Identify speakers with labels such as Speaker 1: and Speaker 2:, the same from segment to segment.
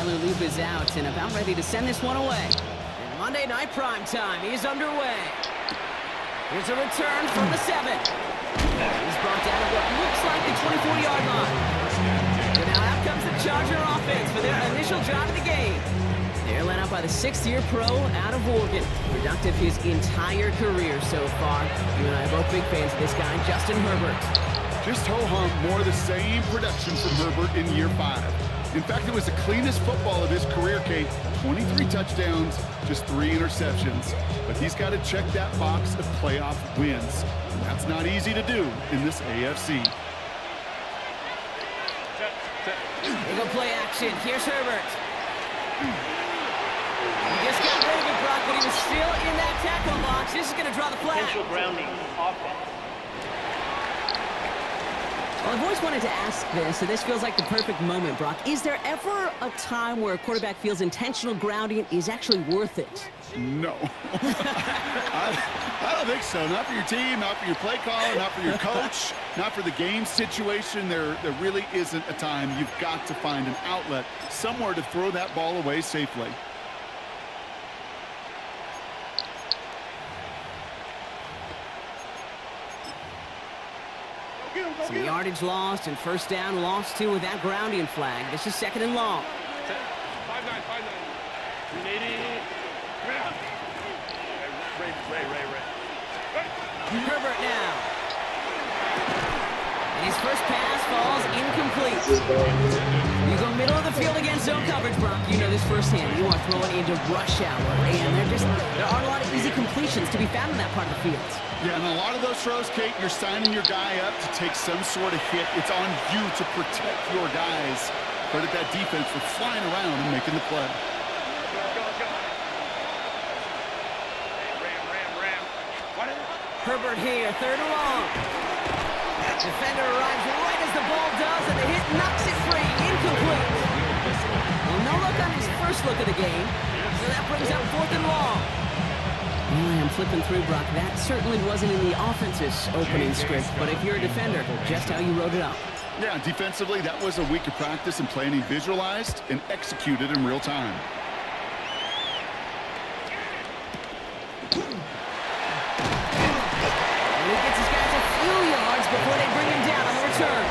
Speaker 1: Loop is out and about ready to send this one away. And Monday Night Prime Time is underway. Here's a return from the 7. He's brought down at what looks like the 24-yard line. And now out comes the Charger offense for their initial drive of the game. They're led out by the 6th-year pro out of Oregon. Productive his entire career so far. You and I are both big fans of this guy, Justin Herbert.
Speaker 2: Just ho-hum, more of the same production from Herbert in year 5. In fact, it was the cleanest football of his career, Kate. 23 touchdowns, just 3 interceptions. But he's got to check that box of playoff wins. And that's not easy to do in this AFC.
Speaker 1: They go play action. Here's Herbert. He just got rid of it, Brock, but he was still in that tackle box. This is going to draw the flag.
Speaker 3: Potential grounding offense.
Speaker 1: Well, I've always wanted to ask this, and this feels like the perfect moment, Brock. Is there ever a time where a quarterback feels intentional grounding is actually worth it?
Speaker 2: No. I don't think so. Not for your team, not for your play caller, not for your coach, not for the game situation. There really isn't a time. You've got to find an outlet, somewhere to throw that ball away safely.
Speaker 1: Some yardage lost and first down lost too with that grounding flag. This is 2nd and long.
Speaker 3: 5-9. 380. Ray.
Speaker 1: Herbert now. And his first pass falls incomplete. You go middle of the field against zone coverage, Brock. You know this firsthand. You are throwing into rush hour, and there aren't a lot of easy completions to be found in that part of the field.
Speaker 2: Yeah, and a lot of those throws, Kate, you're signing your guy up to take some sort of hit. It's on you to protect your guys. Credit that defense for flying around and making the play.
Speaker 3: Ram.
Speaker 1: Herbert here, 3rd and long. Defender arrives right as the ball does, and the hit knocks it free. Incomplete. Well, no look on his first look of the game, so that brings up 4th and long. Well, I'm flipping through, Brock. That certainly wasn't in the offense's opening script, but if you're a defender, just how you wrote it up.
Speaker 2: Yeah, defensively, that was a week of practice and planning visualized and executed in real time.
Speaker 1: And he gets his guys a few yards before they bring him down on the return.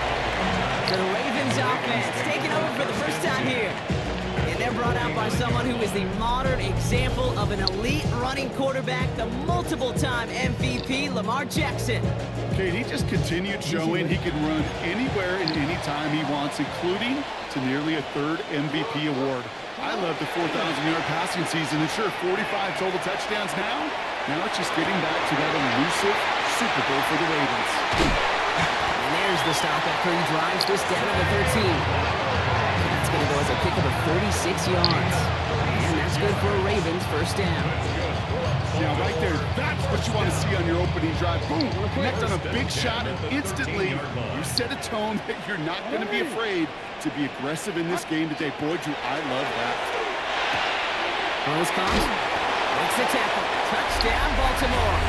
Speaker 1: The Ravens offense taking over for the first time here. And they're brought out by someone who is the modern example of an elite running quarterback, the multiple-time MVP, Lamar Jackson.
Speaker 2: Kate, he just continued showing he can run anywhere and anytime he wants, including to nearly a 3rd MVP award. I love the 4,000-yard passing season, and sure, 45 total touchdowns now. Now it's just getting back to that elusive Super Bowl for the Ravens.
Speaker 1: And there's the stop after he drives this down to the 13. That's going to go as a kick of 36 yards. And that's good for a Ravens first down.
Speaker 2: Now, right there, that's what you want to see on your opening drive. Boom, connect on a big shot, and instantly you set a tone that you're not going to be afraid to be aggressive in this game today. Boy, I love that.
Speaker 1: Rose comes, makes the tackle. Touchdown, Baltimore.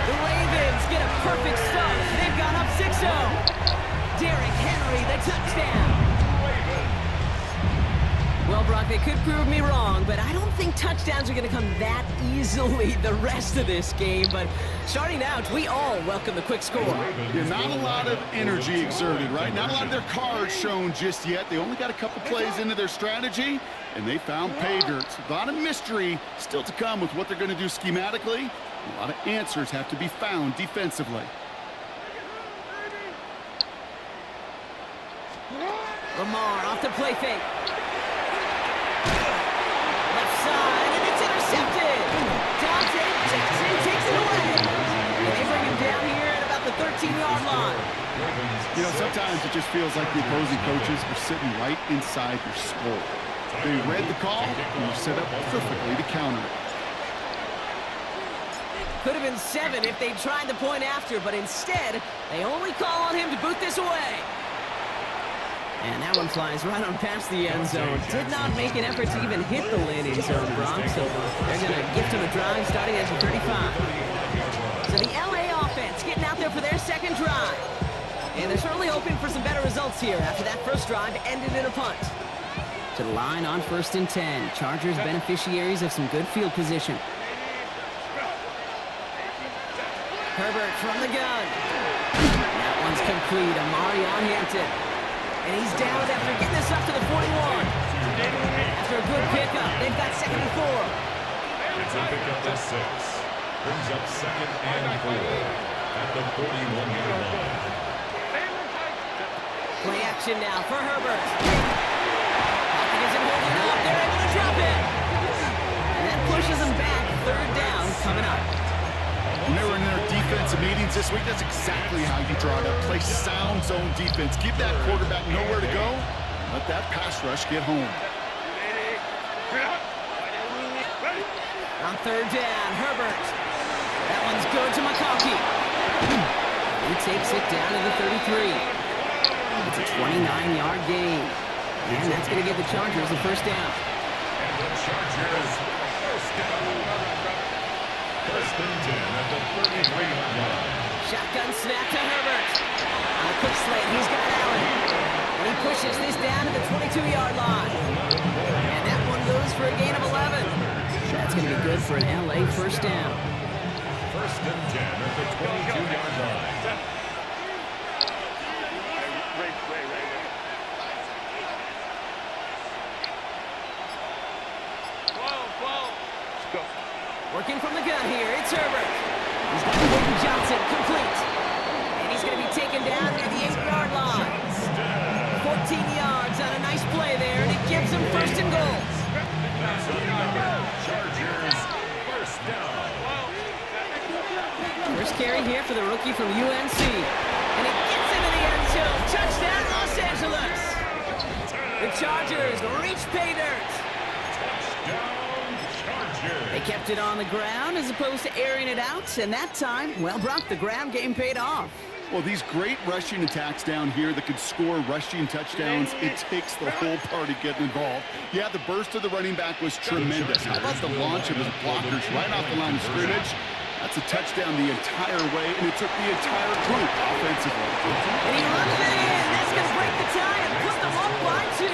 Speaker 1: The Ravens get a perfect start. They've gone up 6-0. Derrick Henry, the touchdown. Well, Brock, they could prove me wrong, but I don't think touchdowns are going to come that easily the rest of this game. But starting out, we all welcome the quick score.
Speaker 2: Yeah, not a lot of energy exerted, right? Not a lot of their cards shown just yet. They only got a couple plays into their strategy, and they found pay dirt. A lot of mystery still to come with what they're going to do schematically. A lot of answers have to be found defensively.
Speaker 1: Lamar off the play fake. Left side, and it's intercepted. Dante Jackson takes it away. And they bring him down here at about the 14-yard line.
Speaker 2: You know, sometimes it just feels like the opposing coaches are sitting right inside your skull. They read the call and were set up perfectly to counter it.
Speaker 1: Could have been 7 if they tried the point after, but instead, they only call on him to boot this away. And that one flies right on past the end zone. Did not make an effort to even hit the landing zone, Brock, so they're going to gift him a drive starting at the 35. So the LA offense getting out there for their second drive. And they're certainly hoping for some better results here after that first drive ended in a punt. To the line on 1st and 10. Chargers beneficiaries of some good field position. Herbert from the gun. That one's complete. Amari on Hampton. And he's down after getting this up to the 41. After a good pickup, they've got 2nd and 4.
Speaker 4: It's a pickup of 6. Brings up 2nd and 4 at the 41-yard line.
Speaker 1: Play action now for Herbert. Pocket isn't holding up. They're able to drop it. And that pushes them back. 3rd down coming up.
Speaker 2: When they were in their defensive meetings this week, that's exactly how you draw it up. Play sound zone defense. Keep that quarterback nowhere to go. Let that pass rush get home.
Speaker 1: On 3rd down, Herbert. That one's good to McConkey. He takes it down to the 33. It's a 29-yard gain. And that's going to give the Chargers the 1st down.
Speaker 4: And the Chargers first down. 1st and 10 at the 33-yard line.
Speaker 1: Shotgun snap to Herbert. On a quick slant, he's got Allen. And he pushes this down to the 22-yard line. And that one goes for a gain of 11. That's going to be good for an LA 1st down.
Speaker 4: 1st and 10 at the 22-yard line.
Speaker 1: Working from the gun here, it's Herbert. He's got Quentin Johnson complete. And he's going to be taken down near the 8-yard line. 14 yards on a nice play there, and it gives him 1st and goal.
Speaker 4: Chargers first down.
Speaker 1: First carry here for the rookie from UNC. And it gets into the end zone. Touchdown, Los Angeles. The Chargers reach pay dirt. They kept it on the ground as opposed to airing it out, and that time, well, Brock, the ground game paid off.
Speaker 2: Well, these great rushing attacks down here that could score rushing touchdowns, it takes the whole party getting involved. Yeah, the burst of the running back was tremendous. How about the launch of his blockers right off the line of scrimmage? That's a touchdown the entire way, and it took the entire group offensively.
Speaker 1: And he runs it in. That's going to break the tie and put them up by 2.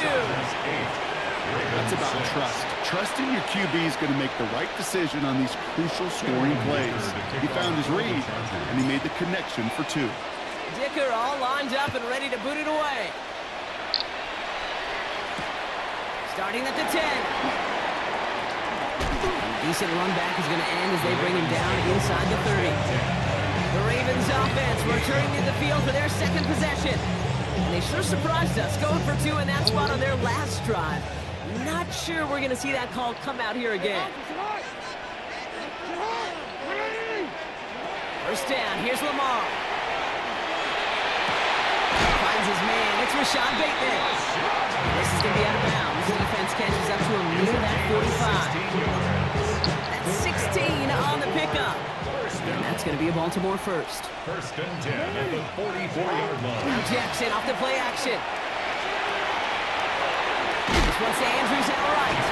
Speaker 2: That's about trust. Trusting your QB is going to make the right decision on these crucial scoring plays. He found his read, and he made the connection for 2.
Speaker 1: Dicker all lined up and ready to boot it away. Starting at the 10. A decent run back is going to end as they bring him down inside the 30. The Ravens offense returning to the field for their 2nd possession. And they sure surprised us, going for 2 in that spot on their last drive. Not sure we're going to see that call come out here again. 1st down, here's Lamar. Finds his man, it's Rashad Bateman. This is going to be out of bounds. Defense catches up to him near that 45. That's 16 on the pickup. And that's going to be a Baltimore 1st.
Speaker 4: 1st and 10 at the 44-yard line.
Speaker 1: Now Jackson off the play action. This one's to Andrews outright.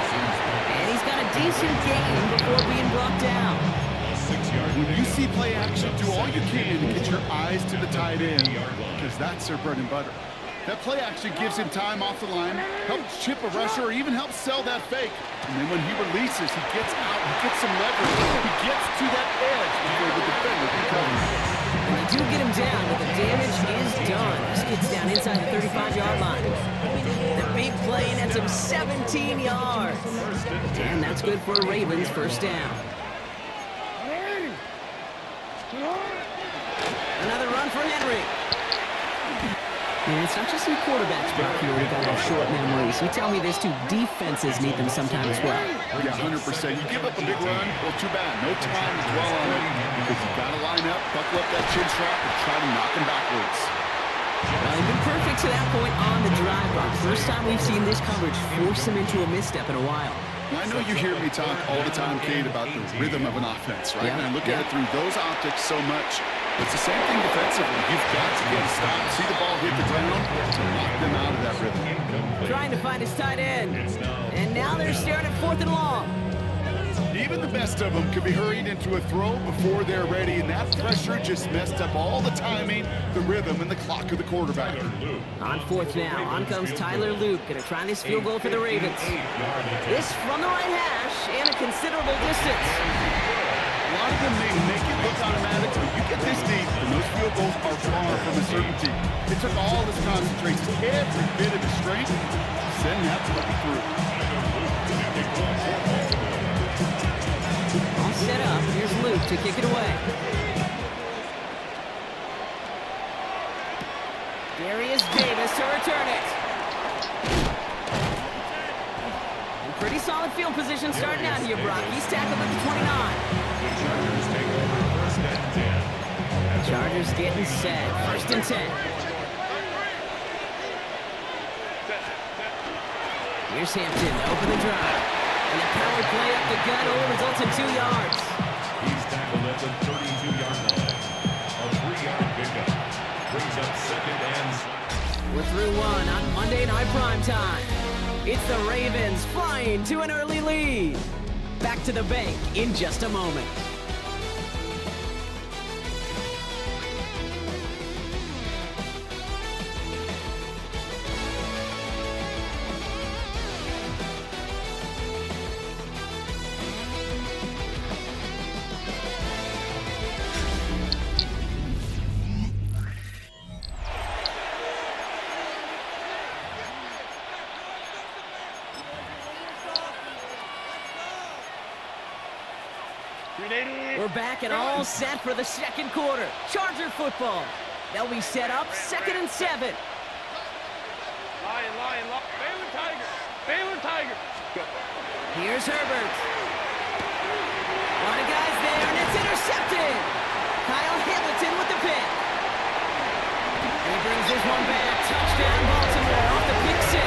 Speaker 1: And he's got a decent gain before being brought down.
Speaker 2: When you see play action, do all you can to get your eyes to the tight end, because that's their bread and butter. That play action gives him time off the line, helps chip a rusher, or even helps sell that fake. And then when he releases, he gets out, he gets some leverage, he gets to that edge before the defender can cover.
Speaker 1: And they do get him down, but the damage is done. This gets down inside the 35-yard line. The big play nets him 17 yards. And that's good for a Ravens 1st down. Another run for Henry. And it's not just some quarterbacks back here that got short memories. You tell me this too, defenses need them sometimes as well.
Speaker 2: Yeah, 100%. You give up a big run, well, too bad. No time to dwell on it because you got to line up, buckle up that chin strap, and try to knock him backwards.
Speaker 1: Well, they've been perfect to that point on the drive, Bob. First time we've seen this coverage force him into a misstep in a while.
Speaker 2: Well, I know you hear me talk all the time, Kate, about the rhythm of an offense, right?
Speaker 1: Yeah,
Speaker 2: And I look at it through those optics so much. It's the same thing defensively. You've got to get a stop, see the ball hit the ground to knock them out of that rhythm.
Speaker 1: Trying to find his tight end. And now they're staring at 4th and long.
Speaker 2: Even the best of them could be hurried into a throw before they're ready, and that pressure just messed up all the timing, the rhythm, and the clock of the quarterback.
Speaker 1: On 4th now, on comes Tyler Luke, going to try this field goal for the Ravens. This from the right hash and a considerable distance.
Speaker 2: A lot of them may make it look automatic, but you get this deep, and those field goals are far from a certainty. It took all his concentration, every bit of his strength, to send that puppy through.
Speaker 1: All set up. Here's Luke to kick it away. Darius Davis to return it. And pretty solid field position starting out here, Brock. He's tackled at the 29.
Speaker 4: Chargers take over 1st and 10.
Speaker 1: Chargers getting set. 1st and 10. Here's Hampton to open the drive. And a power play up the gut only results in 2 yards.
Speaker 4: He's tackled at the 32-yard line. A 3-yard pickup. Brings up 2nd and...
Speaker 1: We're through 1 on Monday Night Primetime. It's the Ravens flying to an early lead. Back to the bank in just a moment. We're back and all set for the 2nd quarter. Charger football. They'll be set up 2nd and 7.
Speaker 3: Lion. Baylor Tiger.
Speaker 1: Here's Herbert. A lot of guys there, and it's intercepted. Kyle Hamilton with the pick. He brings this one back. Touchdown, Baltimore off the pick 6.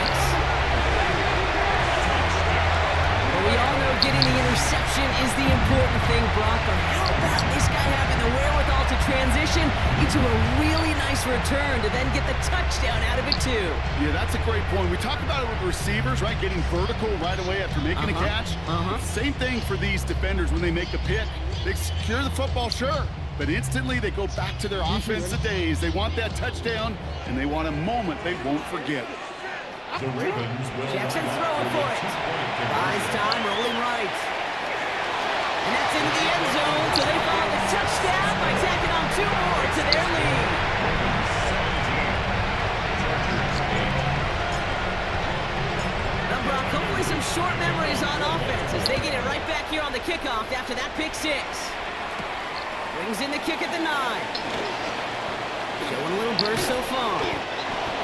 Speaker 1: We all know getting the interception is the important thing, Brock, but how about this guy having the wherewithal to transition into a really nice return to then get the touchdown out of it, too?
Speaker 2: Yeah, that's a great point. We talk about it with receivers, right? Getting vertical right away after making a catch. Same thing for these defenders when they make the pick. They secure the football, sure, but instantly they go back to their offensive days. They want that touchdown, and they want a moment they won't forget.
Speaker 4: The Ravens will...
Speaker 1: Jackson throwing for it. Buys time, rolling right. And that's into the end zone, so they follow the touchdown by tacking on 2 more to their lead. Now, Brock, hopefully some short memories on offense as they get it right back here on the kickoff after that pick 6. Brings in the kick at the 9. Showing a little burst so far.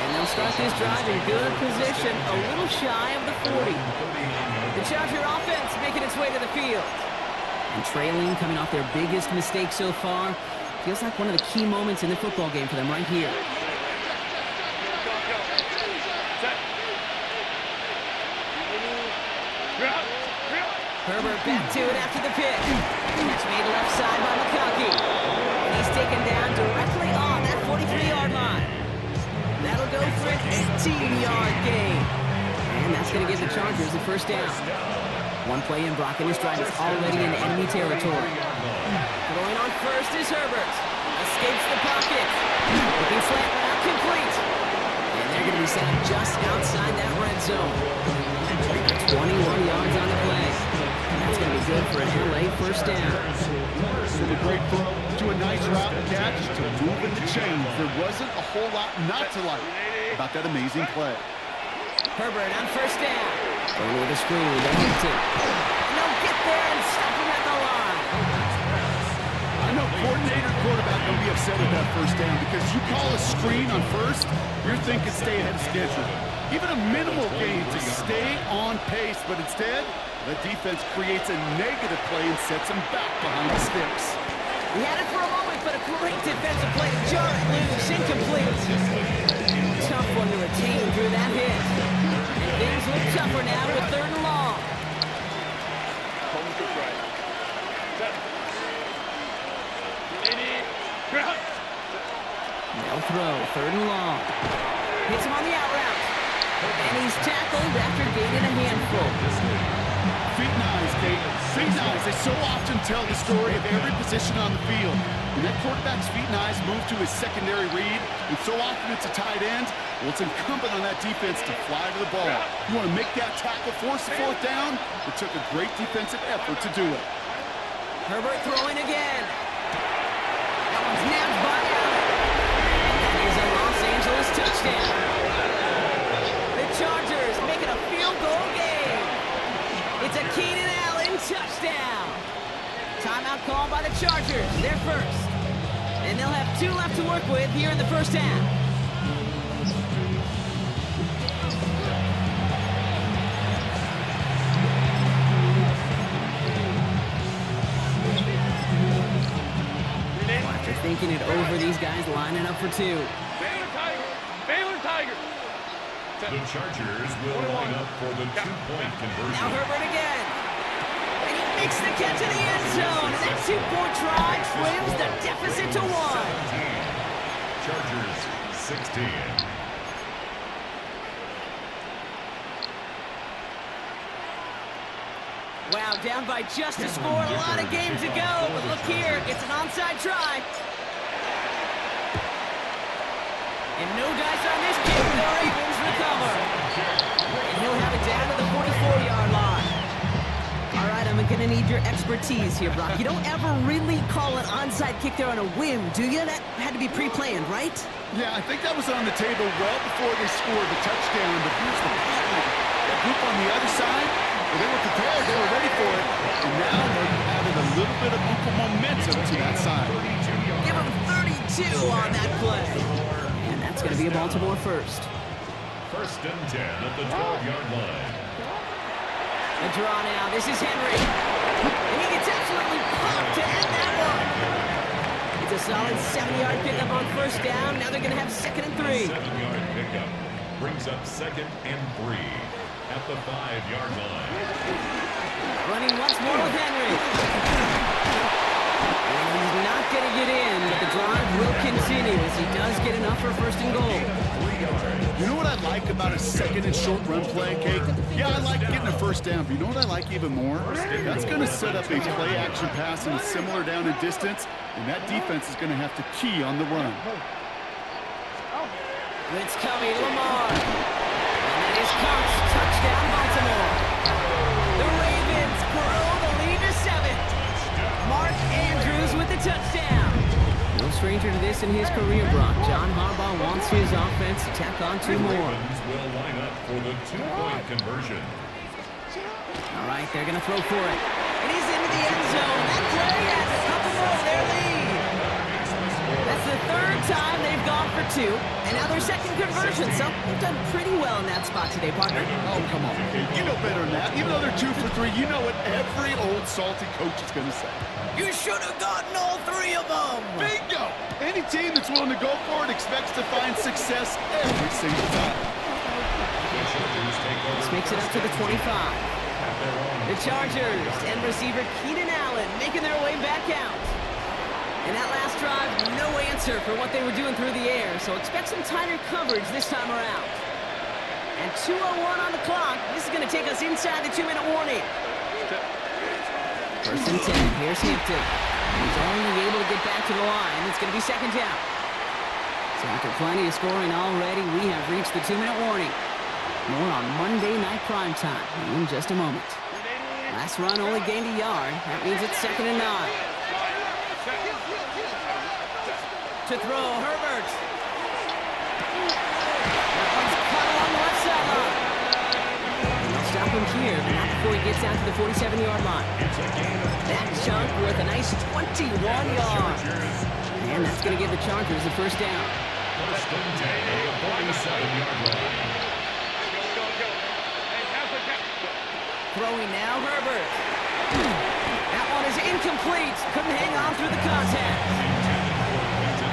Speaker 1: And they'll start this drive in good position, a little shy of the 40. The Charger offense making its way to the field. And trailing, coming off their biggest mistake so far. Feels like one of the key moments in the football game for them right here. Herbert back to it after the pick. Catch made left side by McConkey. And he's taken down directly on that 43-yard line. That'll go for an 18-yard gain. And that's going to give the Chargers the 1st down. One play in, Brock, and his drive is already in enemy territory. Throwing on 1st is Herbert. Escapes the pocket. Looking slant, but not complete. And they're going to be set up just outside that red zone. 21 yards on the play. And that's going to be good for an LA 1st down.
Speaker 2: From a great throw to a nice route and catch to move in the chains. There wasn't a whole lot not to like about that amazing play.
Speaker 1: Herbert on 1st down. Going with a screen to Hampton. And they'll get there and stop him at the line.
Speaker 2: I know coordinator quarterback going to be upset with that first down because you call a screen on first, you're thinking stay ahead of schedule. Even a minimal gain to stay on pace, but instead, the defense creates a negative play and sets them back behind the sticks.
Speaker 1: He had it for a moment, but a great defensive play to jar it loose, incomplete. Tough one to retain through that hit. And things look tougher now with 3rd and long.
Speaker 3: Home to right. Set. 80. Ground.
Speaker 1: They'll throw, 3rd and long. Hits him on the out route. And he's tackled after gaining a handful.
Speaker 2: Feet and eyes, Kate. Feet and eyes. They so often tell the story of every position on the field. When that quarterback's feet and eyes move to his secondary read, and so often it's a tight end, well, it's incumbent on that defense to fly to the ball. You want to make that tackle, force the 4th down? It took a great defensive effort to do it.
Speaker 1: Herbert throwing again. That one's nabbed by Allen. And that is a Los Angeles touchdown. The Chargers making a field goal game. It's a Keenan Allen touchdown. Timeout called by the Chargers. They're first. And they'll have 2 left to work with here in the first half. After thinking it over, these guys lining up for 2.
Speaker 3: Baylor Tiger. Baylor Tiger.
Speaker 4: The Chargers will line up for the 2-point conversion.
Speaker 1: Now Herbert again. And he makes the catch in the end zone. And that 2-point try trims the deficit to 1.
Speaker 4: Chargers 16.
Speaker 1: Wow, down by just a score. A lot of game to go. But look here, it's an onside try. And no dice on this kick. The Ravens recover. And he'll have it down to the 44-yard line. All right, I'm going to need your expertise here, Brock. You don't ever really call an onside kick there on a whim, do you? That had to be pre-planned, right?
Speaker 2: Yeah, I think that was on the table well before they scored the touchdown, but here's the problem. That group on the other side, well, they were prepared, they were ready for it, and now they're adding a little bit of momentum to that side.
Speaker 1: Give him 32 on that play. And that's going to be a Baltimore first.
Speaker 4: 1st and 10 at the 12-yard line.
Speaker 1: The draw now. This is Henry. And he gets absolutely pumped to end that one. It's a solid 7-yard pickup on 1st down. Now they're going to have 2nd and 3.
Speaker 4: 7-yard pickup brings up 2nd and 3 at the 5-yard line.
Speaker 1: Running once more with Henry. And he's not going to get in, but the drive will continue as he does get enough for 1st and goal.
Speaker 2: You know what I like about a 2nd and short run play, Kate? Yeah, I like getting a 1st down, but you know what I like even more? That's going to set up a play-action pass in a similar down and distance, and that defense is going to have to key on the run.
Speaker 1: Blitz coming, Lamar. And that is Cox. Touchdown, Baltimore. The Ravens grow the lead to 7. Mark Andrews with the touchdown. No stranger to this in his career, Brock. John Harbaugh wants his offense to tack on 2 more.
Speaker 4: Ravens will line up for the 2-point conversion.
Speaker 1: All right, they're going to throw for it. And he's into the end zone. That play has a couple more of their lead. That's the 3rd time they've gone for 2. And now their 2nd conversion. So they've done pretty well in that spot today, partner.
Speaker 2: Oh, come on. You know better than that. Even though they're 2 for 3, you know what every old salty coach is going to say.
Speaker 1: You should have gotten all 3 of them.
Speaker 2: Bingo! Any team that's willing to go for it expects to find success every single time.
Speaker 1: This makes it up to the 25. The Chargers and receiver Keenan Allen making their way back out. And that last drive, no answer for what they were doing through the air, so expect some tighter coverage this time around. And 2:01 on the clock. This is going to take us inside the 2-minute warning. 1st and 10. Here's Hampton. He's only able to get back to the line. It's going to be 2nd down. So after plenty of scoring already, we have reached the 2-minute warning. More on Monday Night Primetime in just a moment. Last run only gained a yard. That means it's 2nd and 9. To throw, Herbert. That one's cut along the left sideline. They'll stop him here, but not before he gets out to the 47-yard line. That chunk worth a nice 21 yards. And that's going to give the Chargers the first down.
Speaker 4: First and 10 at the 47-yard line.
Speaker 3: Go. Hey, go.
Speaker 1: Throwing now, Herbert. That one is incomplete. Couldn't hang on through the contact.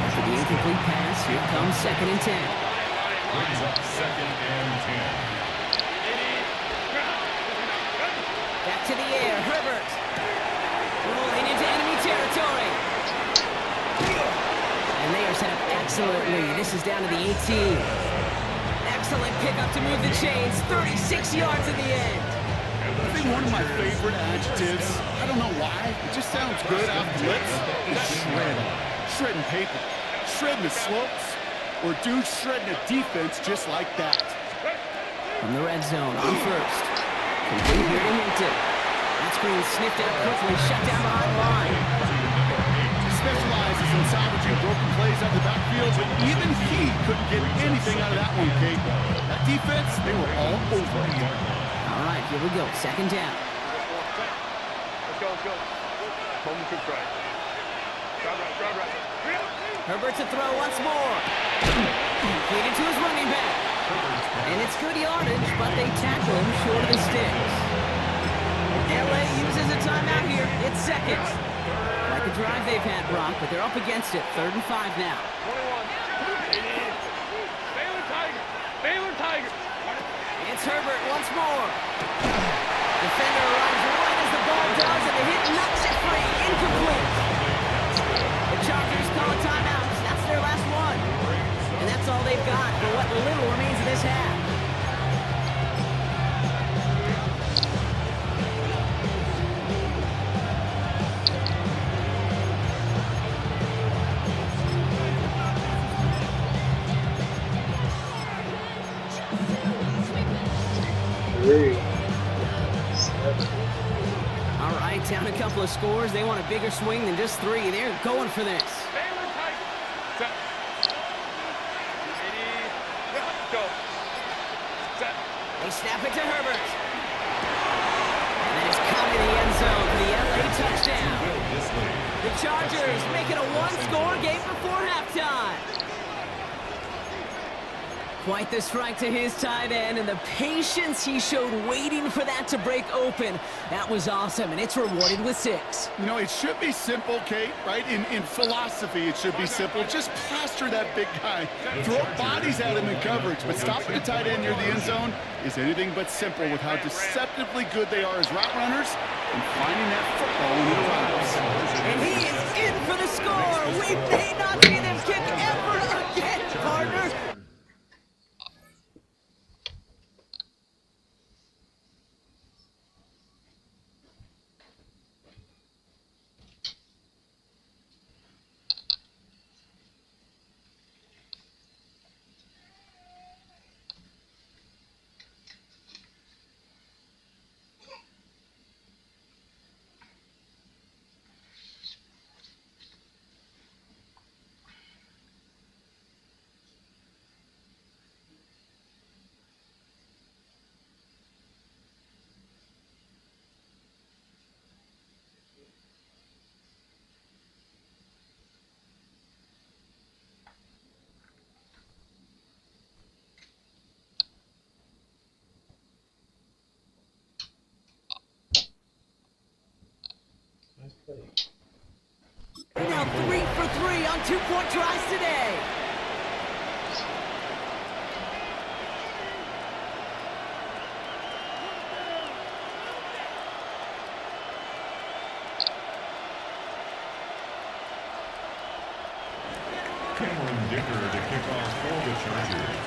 Speaker 1: After the incomplete pass, here comes 2nd and 10.
Speaker 4: Brings up 2nd and 10.
Speaker 1: Back to the air, Herbert. Rolling into enemy territory. And they are set up excellently. This is down to the 18. Excellent pickup to move the chains. 36 yards in the end.
Speaker 2: I think one of my favorite adjectives, I don't know why, it just sounds good off the lips, is shredding. Shredding paper. Shredding the slopes. Or dude shredding a defense just like that.
Speaker 1: From the red zone on first. Complete here to Hinton. That screen sniffed out quickly, shut down behind the line.
Speaker 2: He specializes in salvaging broken plays out of the backfield, but even he couldn't get anything out of that one, Kate. That defense, they were all over it.
Speaker 1: All right, here we go. 2nd down.
Speaker 3: Let's go. Home cook right. Drive right.
Speaker 1: Herbert to throw once more. Completed to his running back. And it's good yardage, but they tackle him short of the sticks. LA uses a timeout here. It's 2nd. Like the drive they've had, Brock, but they're up against it. 3rd and 5 now.
Speaker 3: 21. Baylor Tiger.
Speaker 1: It's Herbert once more. Defender arrives right as the ball does, and the hit knocks it free. Incomplete. The Chargers call a timeout. That's their last one. And that's all they've got for what little remains of this half. All right, down a couple of scores. They want a bigger swing than just 3. They're going for this.
Speaker 3: Baylor Tiger. Set. Go. Set.
Speaker 1: They snap it to Herbert. And then it's coming in the end zone for the LA touchdown. The Chargers make it a 1-score game before halftime. Quite the strike to his tight end, and the patience he showed waiting for that to break open. That was awesome, and it's rewarded with 6.
Speaker 2: You know, it should be simple, Kate, right? In philosophy, it should be simple. Just plaster that big guy. Throw bodies at him in coverage, but stopping a tight end near the end zone is anything but simple with how deceptively good they are as route runners and finding that football when it arrives.
Speaker 1: And he is in for the score. We may not see them kick ever again, partner. Now 3 for 3 on 2-point tries today.
Speaker 4: Cameron Dicker to kick off for the Chargers.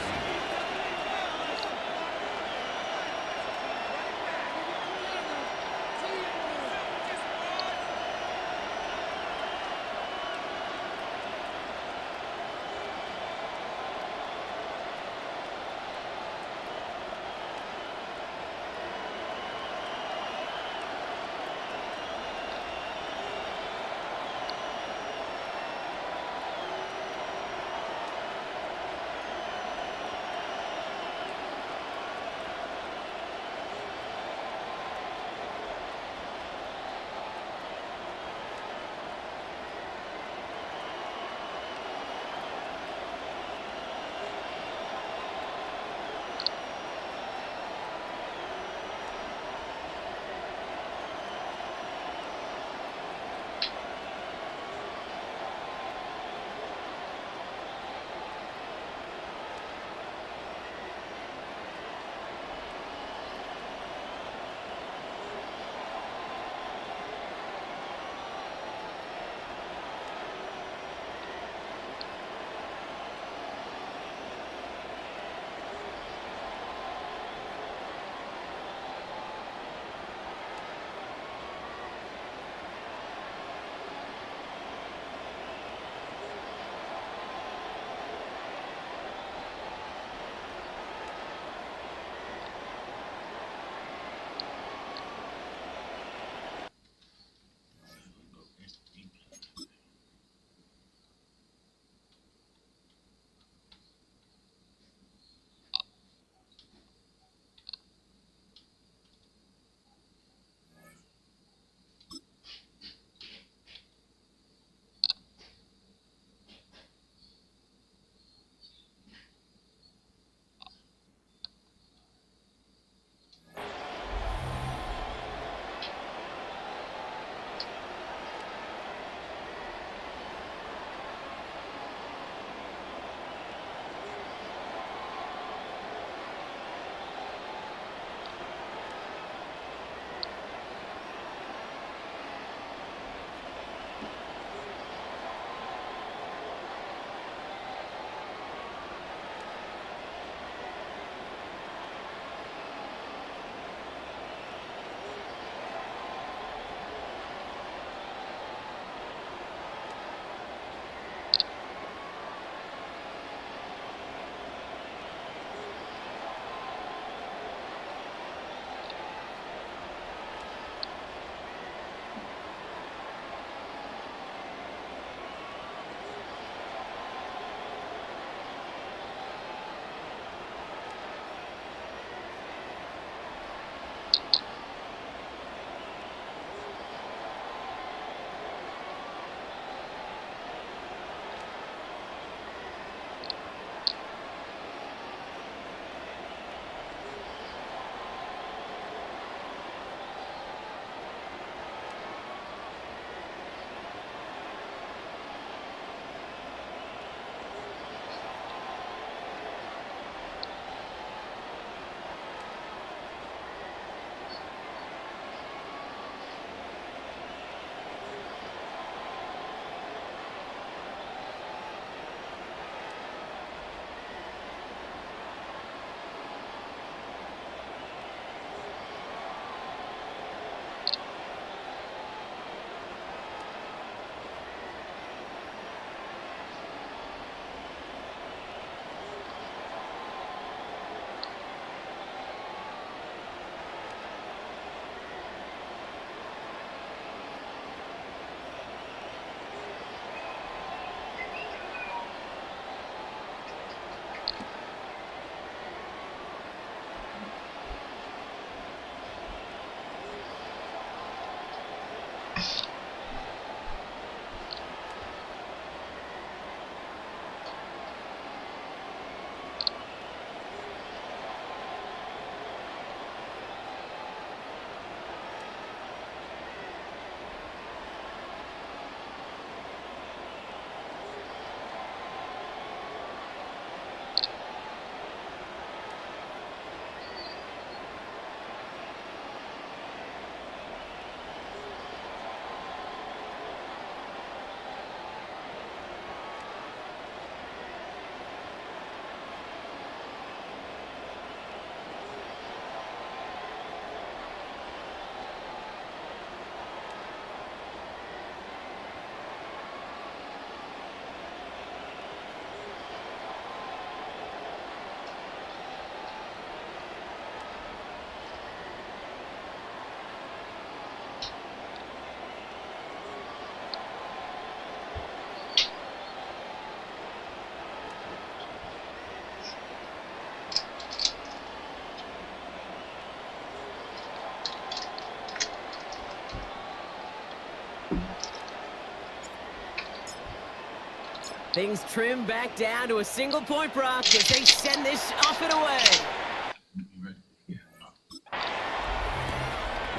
Speaker 1: Things trim back down to a single point, Brock, as they send this off and away.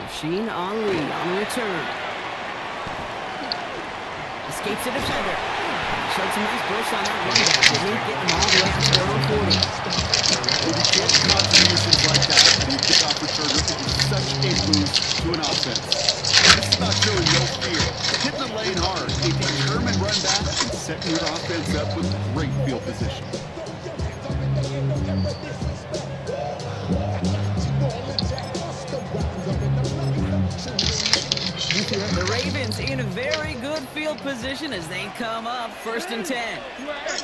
Speaker 1: Machine Henri on the return. Escapes the defender. Showed some nice burst on that run back. Didn't get him all the way to their own 40.
Speaker 2: When you get contributions like that and you kick off returner, it is such a boost to an offense. This is not showing no fear. Hit the lane hard, a determined run back, and setting your offense up with great field position.
Speaker 1: The Ravens in a very good field position as they come up 1st and 10. Out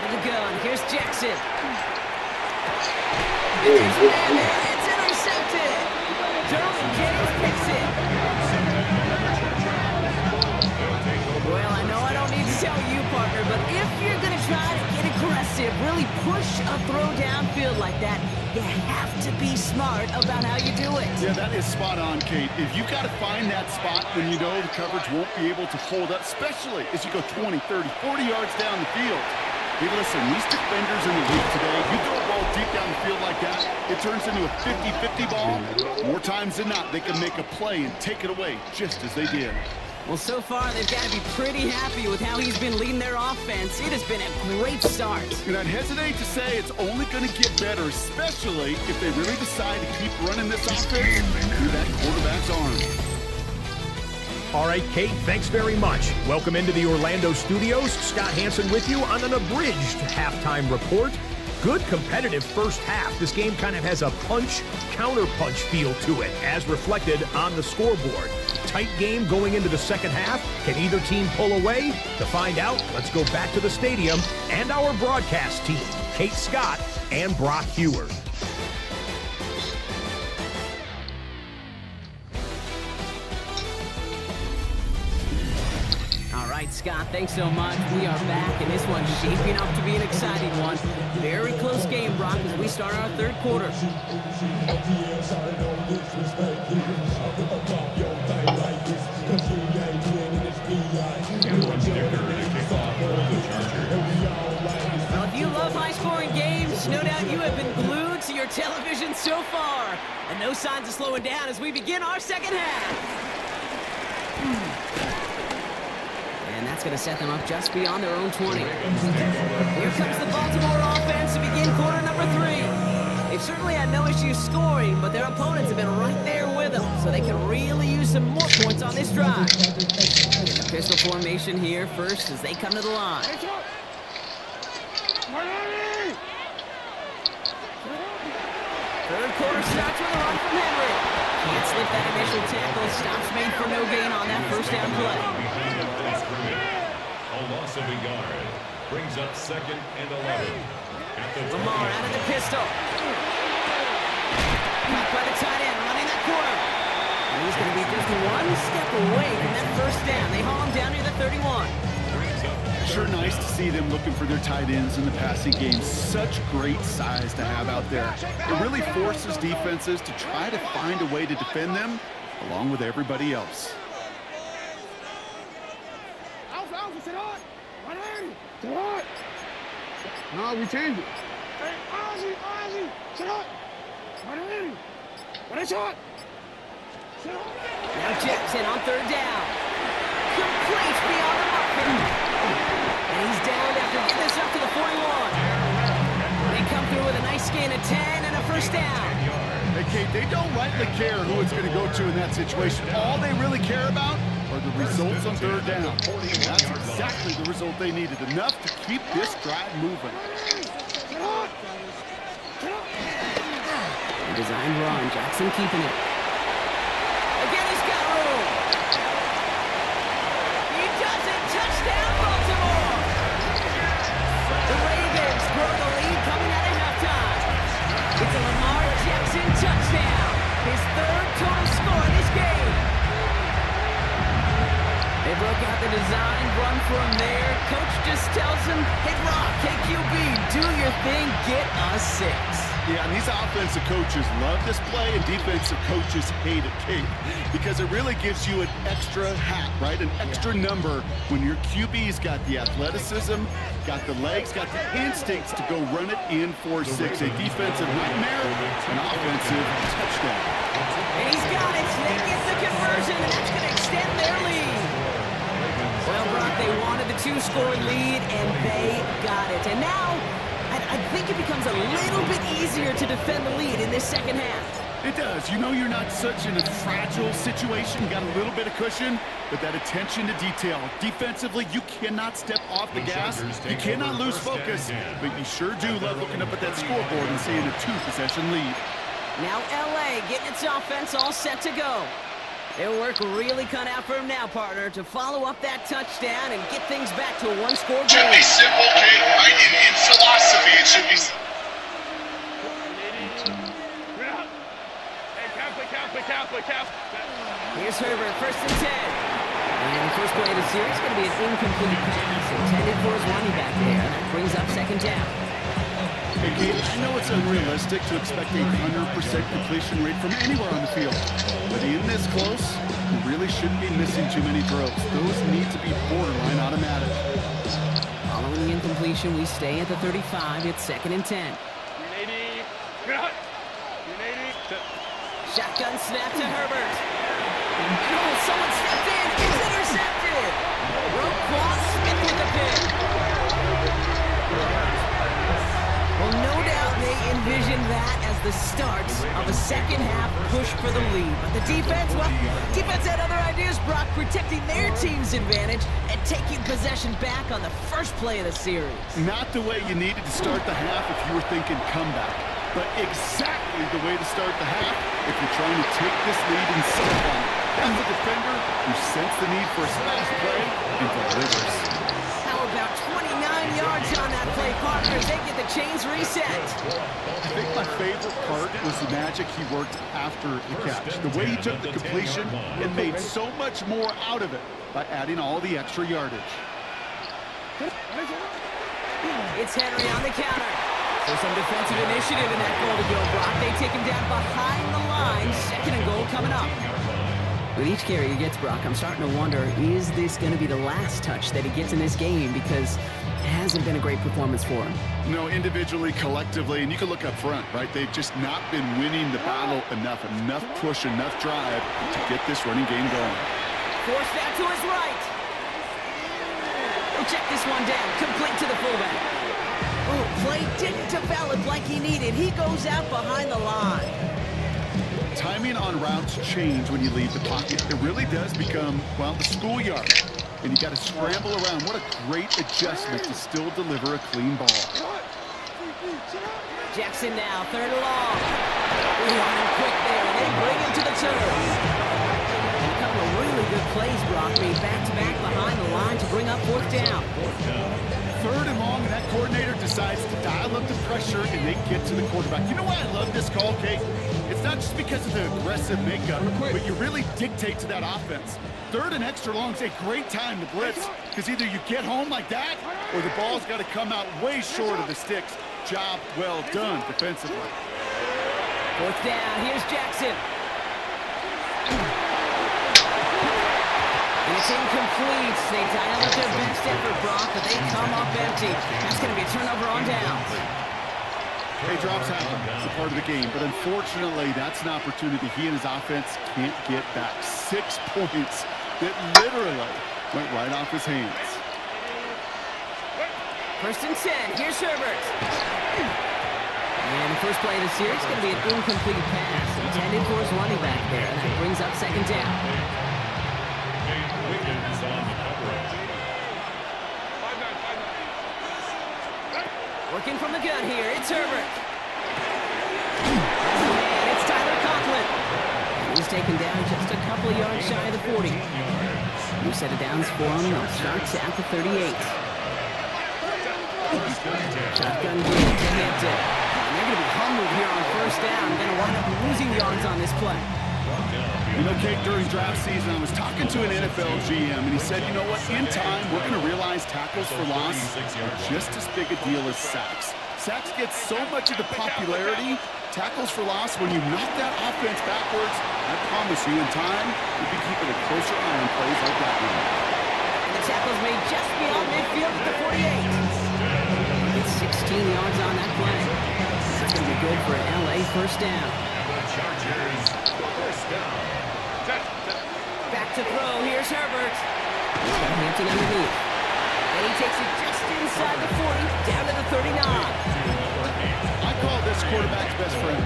Speaker 1: of the gun, here's Jackson. And there's Madden, it's intercepted. Derwin James picks it. Well, I know I don't need to tell you, partner, but if you're going to try to get aggressive, really push a throw downfield like that, you have to be smart about how you do it.
Speaker 2: Yeah, that is spot on, Kate. If you got to find that spot when you know the coverage won't be able to hold up, especially as you go 20, 30, 40 yards down the field. Hey, listen, these defenders in the league today, you throw a ball deep down the field like that, it turns into a 50-50 ball. More times than not, they can make a play and take it away, just as they did.
Speaker 1: Well, so far, they've got to be pretty happy with how he's been leading their offense. It has been a great start.
Speaker 2: And I'd hesitate to say it's only going to get better, especially if they really decide to keep running this offense through that quarterback's arm.
Speaker 5: All right, Kate, thanks very much. Welcome into the Orlando studios. Scott Hansen with you on an abridged halftime report. Good competitive first half. This game kind of has a punch-counter-punch feel to it, as reflected on the scoreboard. Tight game going into the second half. Can either team pull away? To find out, let's go back to the stadium and our broadcast team, Kate Scott and Brock Heward.
Speaker 1: All right, Scott, thanks so much. We are back, and this one's shaping up to be an exciting one. Very close game, Brock, as we start our third quarter. Well, if you love high-scoring games, no doubt you have been glued to your television so far. And no signs of slowing down as we begin our second half. And that's going to set them up just beyond their own 20. Here comes the Baltimore offense to begin quarter number 3. They've certainly had no issues scoring, but their opponents have been right there with them, so they can really use some more points on this drive. Pistol formation here first as they come to the line. Third quarter starts with a run from Henry. Can't slip that initial tackle. Stops made for no gain on that first down play.
Speaker 4: A loss of a yard brings up 2nd and 11.
Speaker 1: Lamar out of the pistol. Caught by the tight end, running that corner. And he's going to be just one step away from that first down. They haul him down near the 31.
Speaker 2: Sure nice to see them looking for their tight ends in the passing game. Such great size to have out there. It really forces defenses to try to find a way to defend them along with everybody else.
Speaker 3: No, we changed it. Hey, Ozzy, shut up. What a shot.
Speaker 1: Now Jackson on third down. Complete beyond the marker. And he's down after getting this up to the 41. They come through with a nice gain of 10 and a first down.
Speaker 2: Hey, Kate, they don't rightly care who it's going to go to in that situation. All they really care about are the results on third down. That's exactly the result they needed, enough to keep this drive moving.
Speaker 1: A designed run, Jackson keeping it. Again, he's got room. He does it, touchdown Baltimore. The Ravens grow the lead coming out of halftime. It's a Lamar Jackson touchdown. His third total score in this game. They broke out the design, run from there. Coach just tells him, hey, Rock, hey, QB, do your thing, get us 6.
Speaker 2: Yeah, and these offensive coaches love this play, and defensive coaches hate it, Kate, because it really gives you an extra hat, right? An extra number when your QB's got the athleticism, got the legs, got the instincts to go run it in for 6. A defensive nightmare, an offensive touchdown.
Speaker 1: And he's got it. They get the conversion, and that's going to extend their lead. Well, Brock, they wanted the 2-score lead, and they got it. And now, I think it becomes a little bit easier to defend the lead in this second half.
Speaker 2: It does. You know you're not such in a fragile situation. You got a little bit of cushion, but that attention to detail. Defensively, you cannot step off the gas. You cannot lose focus, but you sure do love looking up at that scoreboard and seeing a 2-possession lead.
Speaker 1: Now LA getting its offense all set to go. Their work really cut out for him now, partner, to follow up that touchdown and get things back to a 1-score game.
Speaker 6: Should be simple, Kate. Right? In philosophy, it should be.
Speaker 1: Here's Herbert, 1st and 10. And the first play of the series is going to be an incomplete pass intended for his running back there. And that brings up 2nd down.
Speaker 2: Hey, Kate, I know it's unrealistic to expect a 100% completion rate from anywhere on the field, but in this close, you really shouldn't be missing too many throws. Those need to be borderline automatic.
Speaker 1: Following the incompletion, we stay at the 35. It's 2nd and 10. Shotgun snap to Herbert. Oh, someone stepped in. It's intercepted. Roquan Smith with the pick. Well, no doubt they envisioned that as the start of a second-half push for the lead. But the defense, well, defense had other ideas, Brock, protecting their team's advantage and taking possession back on the first play of the series.
Speaker 2: Not the way you needed to start the half if you were thinking comeback, but exactly the way to start the half if you're trying to take this lead and settle on it. That's a defender who sensed the need for a splash play and delivers.
Speaker 1: How about 29 yards on that play, partners? They get the chains reset.
Speaker 2: I think my favorite part was the magic he worked after the catch. The way he took the completion and made so much more out of it by adding all the extra yardage.
Speaker 1: It's Henry on the counter. So some defensive initiative in that goal to go, Brock. They take him down behind the line. 2nd and goal coming up. With each carry he gets, Brock, I'm starting to wonder, is this going to be the last touch that he gets in this game? Because it hasn't been a great performance for him.
Speaker 2: No, individually, collectively, and you can look up front, right? They've just not been winning the battle enough push, enough drive to get this running game going.
Speaker 1: Force that to his right. He'll check this one down, complete to the fullback. Oh, play didn't develop like he needed. He goes out behind the line.
Speaker 2: Timing on routes change when you leave the pocket. It really does become, well, the schoolyard. And you got to scramble around. What a great adjustment to still deliver a clean ball.
Speaker 1: Jackson now, 3rd and long. We want him quick there. They bring him to the turf. And a couple of really good plays, Brock, made back-to-back behind the line to bring up 4th down.
Speaker 2: 3rd and long, and that coordinator decides to dial up the pressure, and they get to the quarterback. You know why I love this call, Kate? It's not just because of the aggressive makeup, but you really dictate to that offense. 3rd and extra long is a great time to blitz, because either you get home like that, or the ball's got to come out way short of the sticks. Job well done defensively.
Speaker 1: 4th down, here's Jackson. And it's incomplete. They dial up their best effort, Brock, but they come up empty. That's going to be a turnover on downs.
Speaker 2: Hey, drops happen. It's a part of the game. But unfortunately, that's an opportunity he and his offense can't get back. 6 points that literally went right off his hands.
Speaker 1: 1st and 10. Here's Herbert. And the first play of the series is going to be an incomplete pass intended for his running back there. And that brings up 2nd down. Working from the gun here, it's Herbert. And it's Tyler Conklin. And he's taken down just a couple of yards shy of the 40. New set of downs for him. Starts at the 38. Shotgun to Hampton. And they're going to be humbled here on 1st down. Going to wind up losing yards on this play.
Speaker 2: You know, Kate, during draft season, I was talking to an NFL GM, and he said, you know what, in time, we're going to realize tackles for loss are just as big a deal as sacks. sacks get so much of the popularity. Tackles for loss, when you knock that offense backwards, I promise you, in time, you'll be keeping a closer eye on plays like that one.
Speaker 1: And the tackle's made just beyond midfield at the 48. It's 16 yards on that play. That's going to be good for an LA first down.
Speaker 4: And the Chargers, first down.
Speaker 1: Back to throw. Here's Herbert. He's got Hampton underneath. And he takes it just inside the 40, down to the 39.
Speaker 2: I call this quarterback's best friend.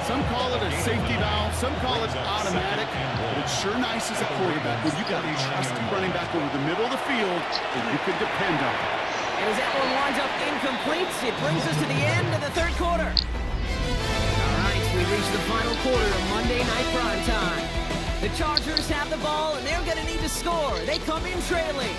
Speaker 2: Some call it a safety valve, some call it automatic, but it's sure nice as a quarterback when you got a trusty running back over the middle of the field that you can depend on.
Speaker 1: And as that one winds up incomplete, it brings us to the end of the third quarter. All right, we reach the final quarter of Monday Night Prime Time. The Chargers have the ball, and they're going to need to score. They come in trailing.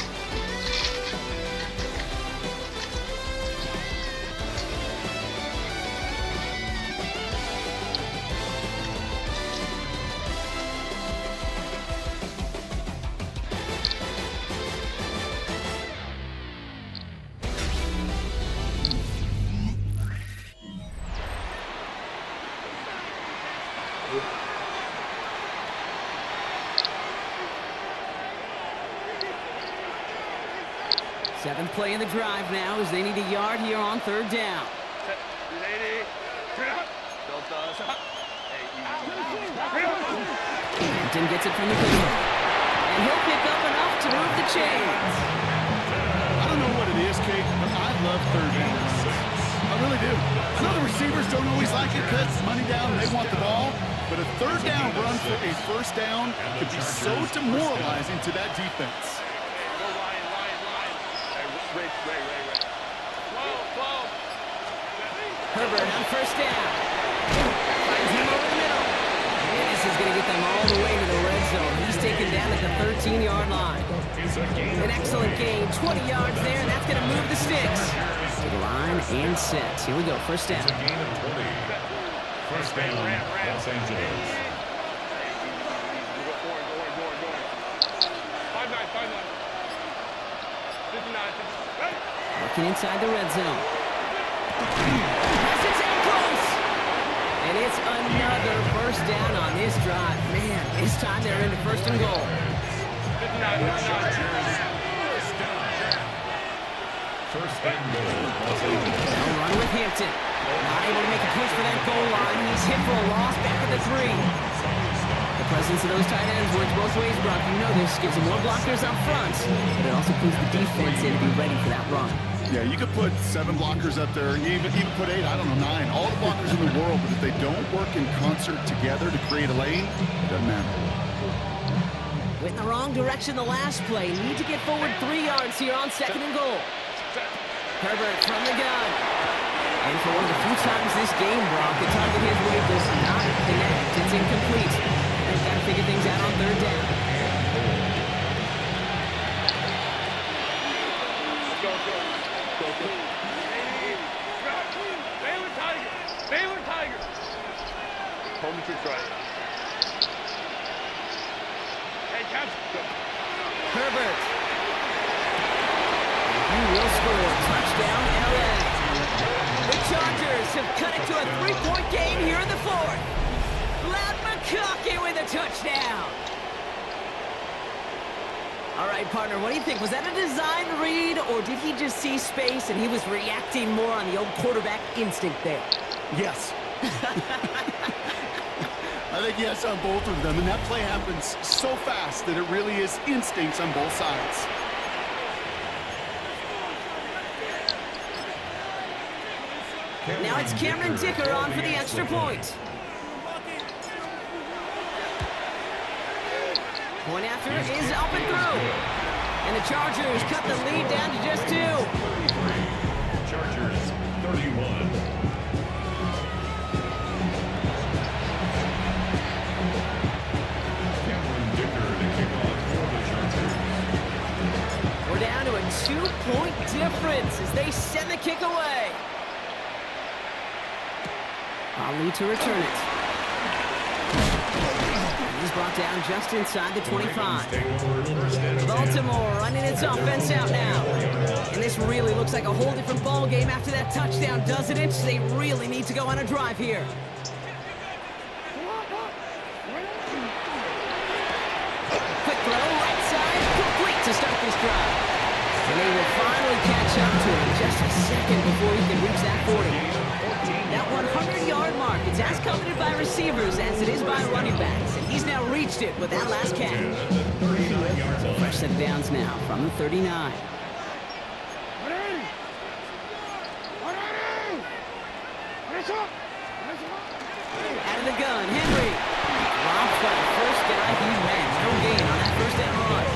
Speaker 1: Seventh play in the drive now as they need a yard here on third down. Hampton gets it from the pistol. And he'll pick up enough to move the chains.
Speaker 2: I don't know what it is, Kate, but I love third down runs. I really do. I know the receivers don't always like it because money down, they want the ball. But a third down run for a first down could be so demoralizing to that defense.
Speaker 1: Herbert on first down. Finds him over the middle. And this is going to get them all the way to the red zone. He's taken down at the 13-yard line. An excellent gain, 20 yards there, and that's going to move the sticks. To the line and set. Here we go, first down.
Speaker 4: It's a gain of 20. First down, Los Angeles.
Speaker 3: 59.
Speaker 1: Looking inside the red zone. Pass is in close. And it's another first down on this drive. Man, this time they're into first and goal.
Speaker 3: 59.
Speaker 4: First and goal, Los Angeles.
Speaker 1: They'll run with Hampton. Not able to make a push for that goal line. He's hit for a loss back at the 3. The presence of those tight ends works both ways, Brock. You know this. Gives them more blockers up front, but it also puts the defense in to be ready for that run.
Speaker 2: Yeah, you could put 7 blockers up there, even put 8, I don't know, 9. All the blockers in the world, but if they don't work in concert together to create a lane, it doesn't matter.
Speaker 1: Went in the wrong direction the last play. Need to get forward 3 yards here on second and goal. Herbert from the gun. And for one of the few times this game, Brock, the target his way does not connect. It's incomplete. They've got to figure things out on third down.
Speaker 3: Baylor Tigers. Home to try. Hey, catch.
Speaker 1: Herbert. He will score. Touchdown, LA. The Chargers have cut it to a 3-point game here in the fourth. Lad McConkey with a touchdown. All right, partner, what do you think? Was that a design read, or did he just see space and he was reacting more on the old quarterback instinct there?
Speaker 2: Yes. I think yes on both of them, and that play happens so fast that it really is instincts on both sides.
Speaker 1: Now it's Cameron Dicker on for the extra point. Point after is up and through. And the Chargers cut the lead down to just 2.
Speaker 4: Chargers, 31. Cameron Dicker to kick off for the Chargers.
Speaker 1: We're down to a 2-point difference as they send the kick away. Ali to return it. He's brought down just inside the 25.
Speaker 4: Take over first and 10.
Speaker 1: Baltimore running its offense out now. And this really looks like a whole different ball game after that touchdown, doesn't it? They really need to go on a drive here. Quick throw, right side, complete to start this drive. And they will finally catch up to him just a second before he can reach that 40. That 100-yard mark, it's as coveted by receivers as it is by running backs. And he's now reached it with that last catch. Fresh set of downs now from the 39. Out of the gun, Henry. Robbed by the first guy he met. No gain on that first down run.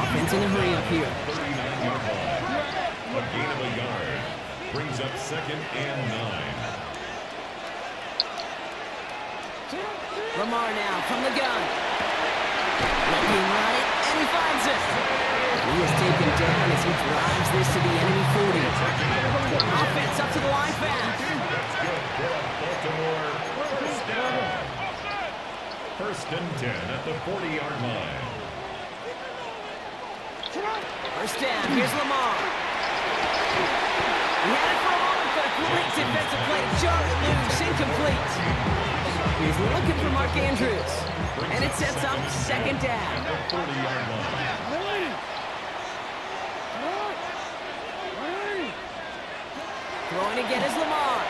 Speaker 1: Offense in a hurry up here.
Speaker 4: 39-yard line. A gain of a yard. Brings up second and 9.
Speaker 1: Lamar now from the gun. Looking right, and he finds it. He is taken down as he drives this to the enemy 40. Offense up to the line fast.
Speaker 4: Baltimore first down. First and 10 at the 40-yard line.
Speaker 1: First down, here's Lamar. He had it for a moment, but a great defensive play to jar it loose, incomplete. He's looking for Mark Andrews, and it sets up second down.
Speaker 4: 40-yard line.
Speaker 1: Throwing again is Lamar.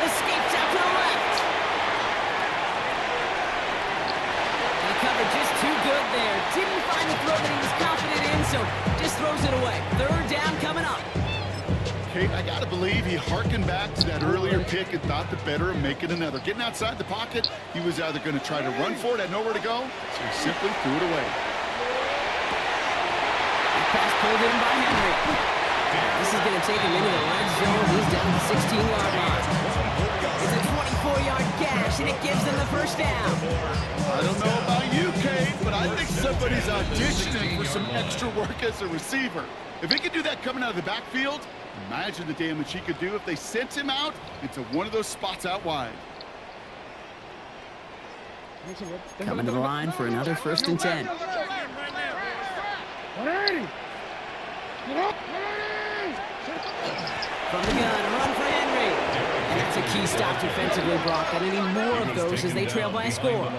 Speaker 1: Escapes out to the left. And covered just too good there. Didn't find the throw that he was confident in, so just throws it away. Third down coming up.
Speaker 2: Kate, I got to believe he harkened back to that earlier pick and thought the better of making another. Getting outside the pocket, he was either going to try to run for it, had nowhere to go, so he simply threw it away.
Speaker 1: Pass pulled in by Henry. This is going to take him into the red zone. He's down to the 16-yard line. It's a 24-yard gash, and it gives them the first down.
Speaker 2: I don't know about you, Kate, but I think somebody's auditioning for some extra work as a receiver. If he could do that coming out of the backfield, imagine the damage he could do if they sent him out into one of those spots out wide.
Speaker 1: Coming to the line for another first and 10. From the gun, a run for Henry. And that's a key stop defensively, Brock. And they need more of those as they trail by a score.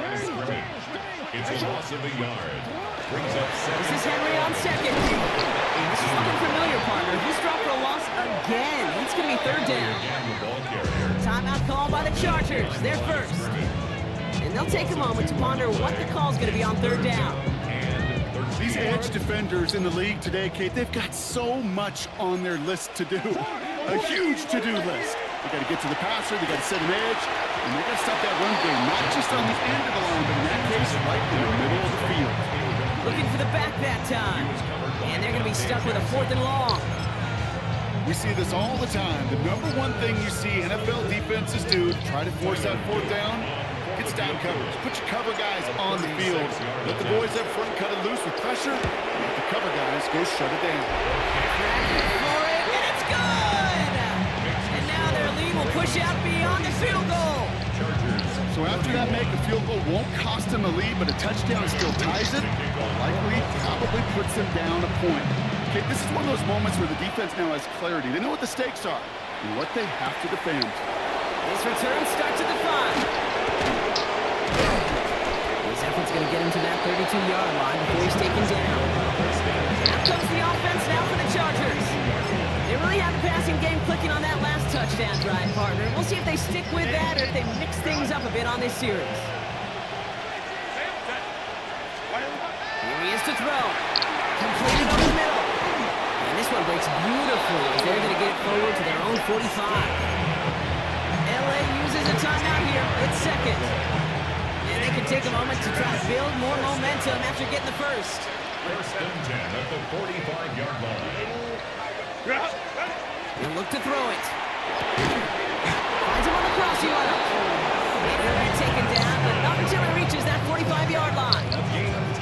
Speaker 4: It's a loss of a yard. Brings up second.
Speaker 1: This is Henry on second. This is looking familiar, partner. He's dropped for a loss again. It's going to be third down. Timeout called by the Chargers. They're first. And they'll take a moment to ponder what the call's going to be on third down.
Speaker 2: These edge defenders in the league today, Kate, they've got so much on their list to do. A huge to-do list. They got to get to the passer, they got to set an edge, and they got to stop that run game, not just on the end of the line, but in that case, right in the middle of the field.
Speaker 1: Looking for the back that time. And they're going to be stuck with a fourth and long.
Speaker 2: We see this all the time. The number one thing you see NFL defenses do to try to force that fourth down, it's down coverage. Put your cover guys on the field. Let the boys up front cut it loose with pressure. Let the cover guys go shut it down.
Speaker 1: For it, and it's good! And now their lead will push out beyond the field goal.
Speaker 2: So after that make, a field goal won't cost them a lead, but a touchdown still ties it. Likely probably puts them down a point. Okay, this is one of those moments where the defense now has clarity. They know what the stakes are and what they have to defend.
Speaker 1: This return starts at the 5. This effort's going to get him to that 32-yard line before he's taken down. Out comes the offense now for the Chargers. They really have the passing game clicking on that last touchdown drive, partner. We'll see if they stick with that or if they mix things up a bit on this series. Here he is to throw. Completed over the middle. And this one breaks beautifully as they're going to get it forward to their own 45. LA uses a timeout here. It's second. And they can take a moment to try to build more momentum after getting the first.
Speaker 4: First and 10 at the 45-yard line.
Speaker 1: He'll look to throw it. Finds him on the crossing line. And he'll be taken down, but not until he reaches that 45-yard line.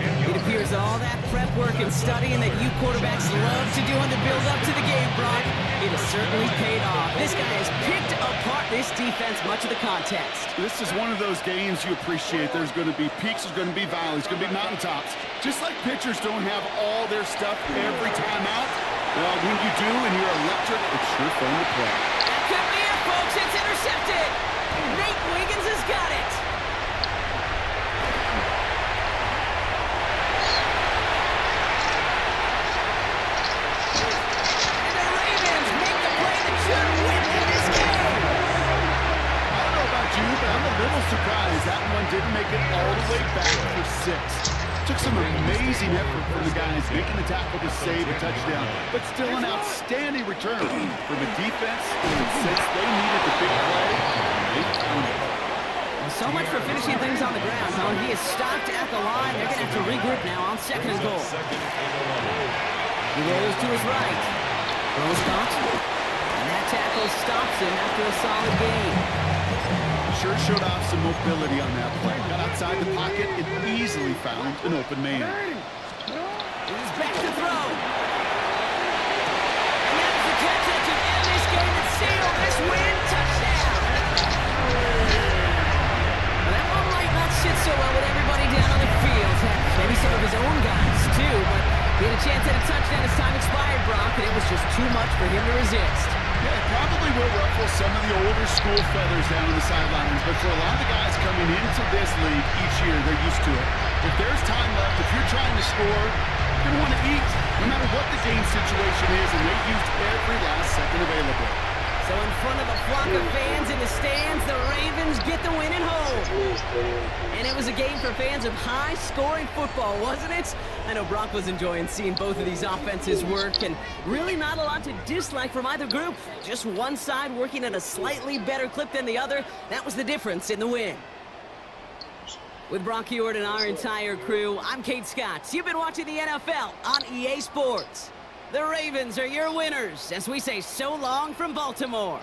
Speaker 1: It appears all that prep work and studying that you quarterbacks love to do in the build-up to the game, Brock, It has certainly paid off. This guy has picked apart this defense much of the contest.
Speaker 2: This is one of those games you appreciate. There's going to be peaks, there's going to be valleys, there's going to be mountaintops. Just like pitchers don't have all their stuff every time out, well, when you do and you're electric, it's sure fun to play.
Speaker 1: That could be it, folks. It's intercepted. Nate Wiggins has got it. And the Ravens make the play that should win in this game.
Speaker 2: I don't know about you, but I'm a little surprised that one didn't make it all the way back for 6. Took some amazing effort from the guys making the tackle to save a touchdown, but still an outstanding return from the defense. Since they needed the big play, they found it.
Speaker 1: Well, so much for finishing things on the ground, huh? He is stopped at the line. They're going to have to regroup now on 2nd and goal. He rolls to his right. Throws caught. And that tackle stops him after a solid gain.
Speaker 2: Sure showed off some mobility on that play. Got outside the pocket and easily found an open man.
Speaker 1: He's back to throw. And that is the catch that should end this game and seal this win. Touchdown. Well, that one might not sit so well with everybody down on the field. Maybe some of his own guys, too. But he had a chance at a touchdown as time expired, Brock, and it was just too much for him to resist.
Speaker 2: Yeah, it probably will ruffle some of the older school feathers down on the sidelines, but for a lot of the guys coming into this league each year, they're used to it. If there's time left, if you're trying to score, you're going to want to eat, no matter what the game situation is, and they used every last second available.
Speaker 1: So in front of the flock of fans in the stands, the Ravens get the win at home. And it was a game for fans of high-scoring football, wasn't it? I know Brock was enjoying seeing both of these offenses work, and really not a lot to dislike from either group. Just one side working at a slightly better clip than the other. That was the difference in the win. With Brock Heward and our entire crew, I'm Kate Scott. You've been watching the NFL on EA Sports. The Ravens are your winners as we say so long from Baltimore.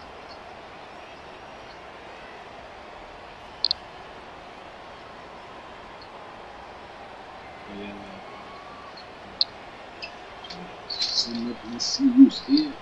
Speaker 3: Let's see who's here.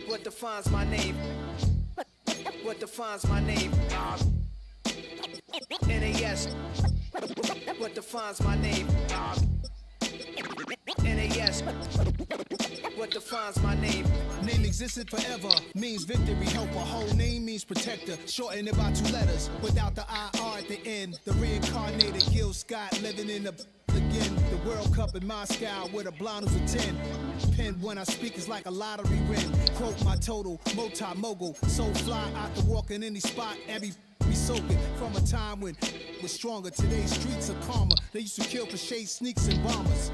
Speaker 7: What defines my name? What defines my name? NAS. What defines my name? NAS. What defines my name?
Speaker 8: Name existed forever, means victory, helper. Whole name means protector, shorten it by 2 letters. Without the IR at the end, the reincarnated Gil Scott living in the again. The World Cup in Moscow with a blonde who's a 10. Pen when I speak is like a lottery win. Quote my total, multi-mogul. So fly, I can walk in any spot, every be soaking. From a time when was stronger, today's streets are calmer. They used to kill for shade sneaks and bombers.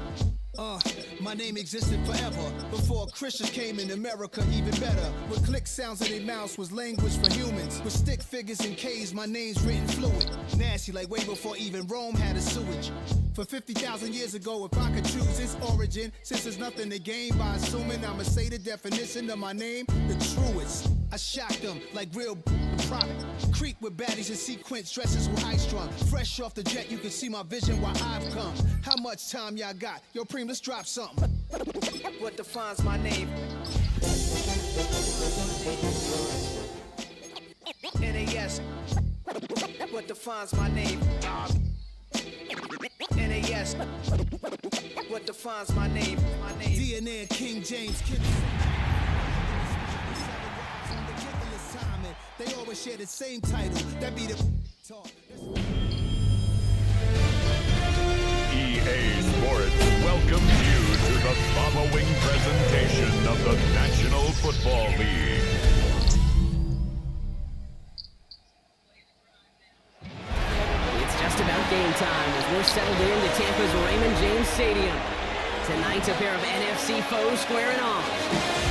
Speaker 8: My name existed forever. Before Christians came in America, even better. With click sounds in their mouths was language for humans. With stick figures and K's, my name's written fluid. Nasty like way before even Rome had a sewage. For 50,000 years ago, if I could choose its origin, since there's nothing to gain by assuming I'ma say the definition of my name, the truest. I shocked them like real prop. Creep with baddies in sequence, dresses with high strung. Fresh off the jet, you can see my vision where I've come. How much time y'all got? Yo, Preem, let's drop something.
Speaker 7: What defines my name? NAS. What defines my name? NAS. What defines my name?
Speaker 8: DNA and King James. They always share the same title. That be the talk.
Speaker 4: EA Sports welcomes you to the following presentation of the National Football League.
Speaker 1: It's just about game time as we're settled into Tampa's Raymond James Stadium. Tonight, a pair of NFC foes squaring off.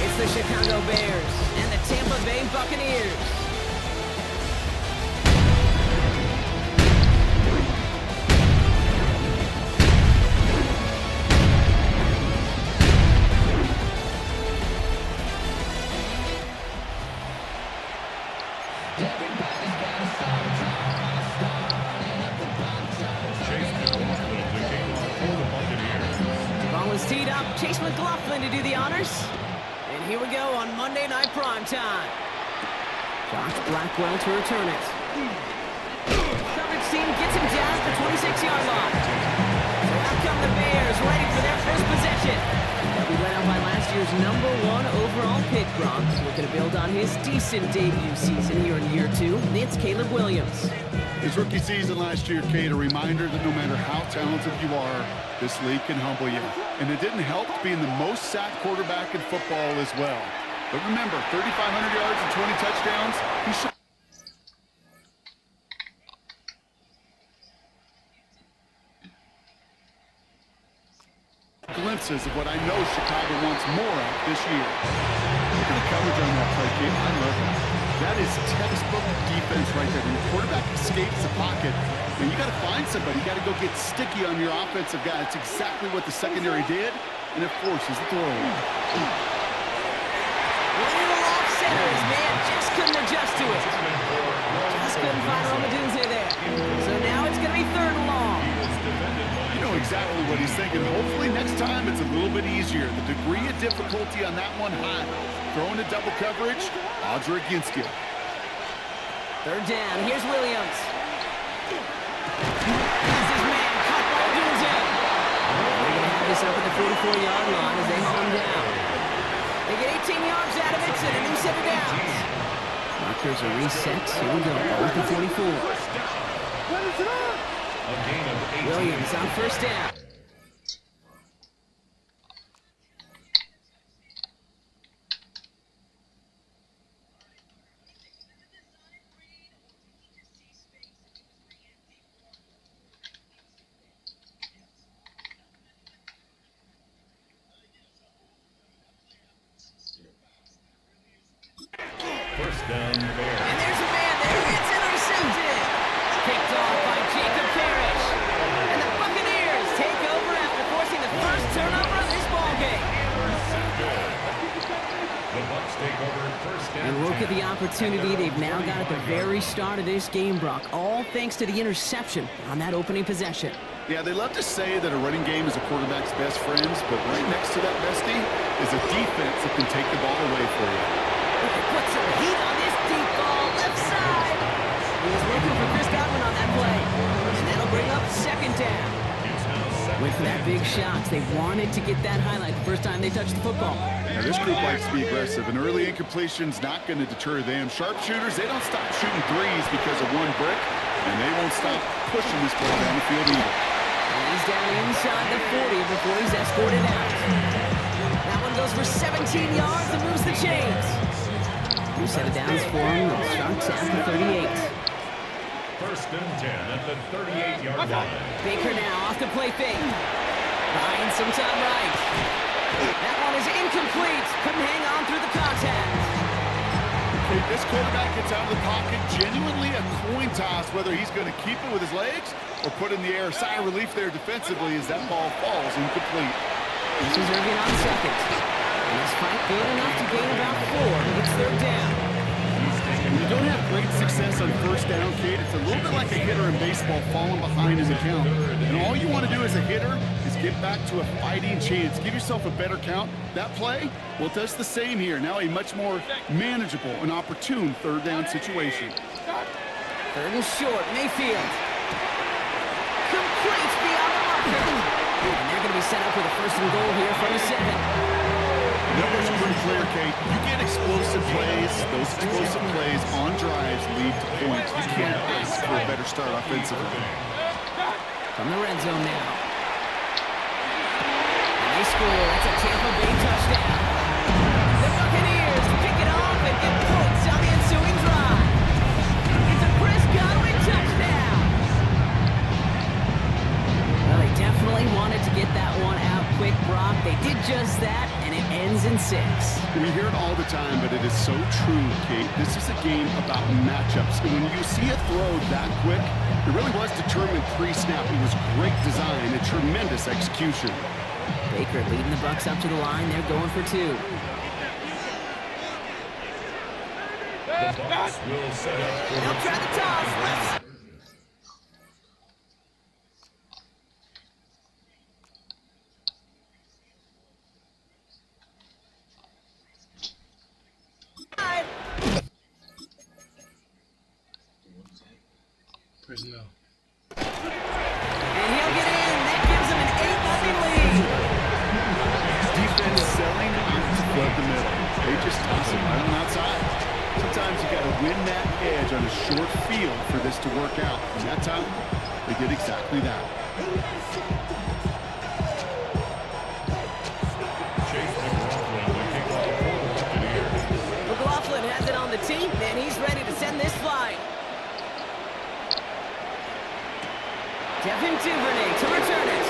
Speaker 1: It's the Chicago Bears and the Tampa Bay Buccaneers. up Chase McLaughlin to do the honors. And here we go on Monday Night Primetime. Josh Blackwell to return it. Coverage team gets him down at the 26-yard line. So out come the Bears, ready for their first possession. They'll be led out by last year's #1 overall pick, Gronk. Looking to build on his decent debut season here in year 2. It's Caleb Williams.
Speaker 2: His rookie season last year, Kate, a reminder that no matter how talented you are, this league can humble you. And it didn't help being the most sacked quarterback in football as well. But remember, 3,500 yards and 20 touchdowns, he should... glimpses of what I know Chicago wants more of this year. Look at the coverage on that play, Kate. I love that. That is textbook defense right there. When the quarterback escapes the pocket, and you got to find somebody. You got to go get sticky on your offensive guy. It's exactly what the secondary did, and it forces the throwaway.
Speaker 1: Little off center. His man just couldn't adjust to it. Just couldn't find Romadunze there. So now it's going to be 3rd and long.
Speaker 2: You know exactly what he's thinking. Hopefully next time it's a little bit easier. The degree of difficulty on that one high. Throwing to double coverage, odds are against you.
Speaker 1: 3rd down. Here's Williams. Here's his man, caught by Romadunze. They're going to have this up at the 44-yard line as they haul him down. They get 18 yards out of it, and a new set of downs. Markers are reset. Here we go. Ball at the 44. Williams on 1st down.
Speaker 4: First down, Bears.
Speaker 1: And there's a man there. It's intercepted. Picked off by Jacob Parrish. And the Buccaneers take over after forcing the first turnover of this ballgame.
Speaker 4: The Bucs take over 1st down.
Speaker 1: And look at the opportunity they've now got at the very start of this game, Brock. All thanks to the interception on that opening possession.
Speaker 2: Yeah, they love to say that a running game is a quarterback's best friends, but right next to that bestie is a defense that can take the ball away for you.
Speaker 1: Put some heat on this deep ball, left side. He was looking for Chris Godwin on that play. And that'll bring up 2nd down. Went for that big shot. They wanted to get that highlight the first time they touched the football.
Speaker 2: Now, this group likes to be aggressive, and early incompletion's not going to deter them. Sharpshooters, they don't stop shooting threes because of one brick, and they won't stop pushing this ball down the field either.
Speaker 1: And he's down inside the 40 before he's escorted out. That one goes for 17 yards and moves the chains. New set of downs for him. It starts at the 38.
Speaker 4: 1st and 10 at the 38-yard line.
Speaker 1: Baker now off the play fake. Buying some time right. That one is incomplete. Couldn't hang on through the contact.
Speaker 2: If this quarterback gets out of the pocket, genuinely a coin toss whether he's going to keep it with his legs or put in the air. Sigh of relief there defensively as that ball falls incomplete.
Speaker 1: This is Irving on 2nd. And this fight good enough to gain about 4. It's 3rd down.
Speaker 2: When you don't have great success on 1st down, Kate, it's a little bit like a hitter in baseball falling behind in the count. And all you want to do as a hitter is get back to a fighting chance. Give yourself a better count. That play, well, it does the same here. Now a much more manageable and opportune 3rd down situation.
Speaker 1: 3rd and short, Mayfield. Complete beyond the marker. And they're going to be set up with a 1st and goal here from the 7.
Speaker 2: Numbers are pretty clear, Kate. You get explosive plays. Those explosive plays on drives lead to points. You can't ask for a better start offensively.
Speaker 1: From the red zone now. And they score. That's a Tampa Bay touchdown. The Buccaneers pick it off and get points on the ensuing drive. It's a Chris Godwin touchdown. Well, they definitely wanted to get that one out quick, Brock. They did just that, and it ends in 6.
Speaker 2: We hear it all the time, but it is so true, Kate. This is a game about matchups. And when you see a throw that quick, it really was determined pre-snap. It was great design and tremendous execution.
Speaker 1: Baker leading the Bucs up to the line. They're going for 2.
Speaker 4: The Bucs will set up for
Speaker 1: They'll try the toss.
Speaker 2: coverage on a short field for this to work out. And that time, they did exactly that.
Speaker 1: McLaughlin has it on the team, and he's ready to send this flying. Devin Duvernay to return it.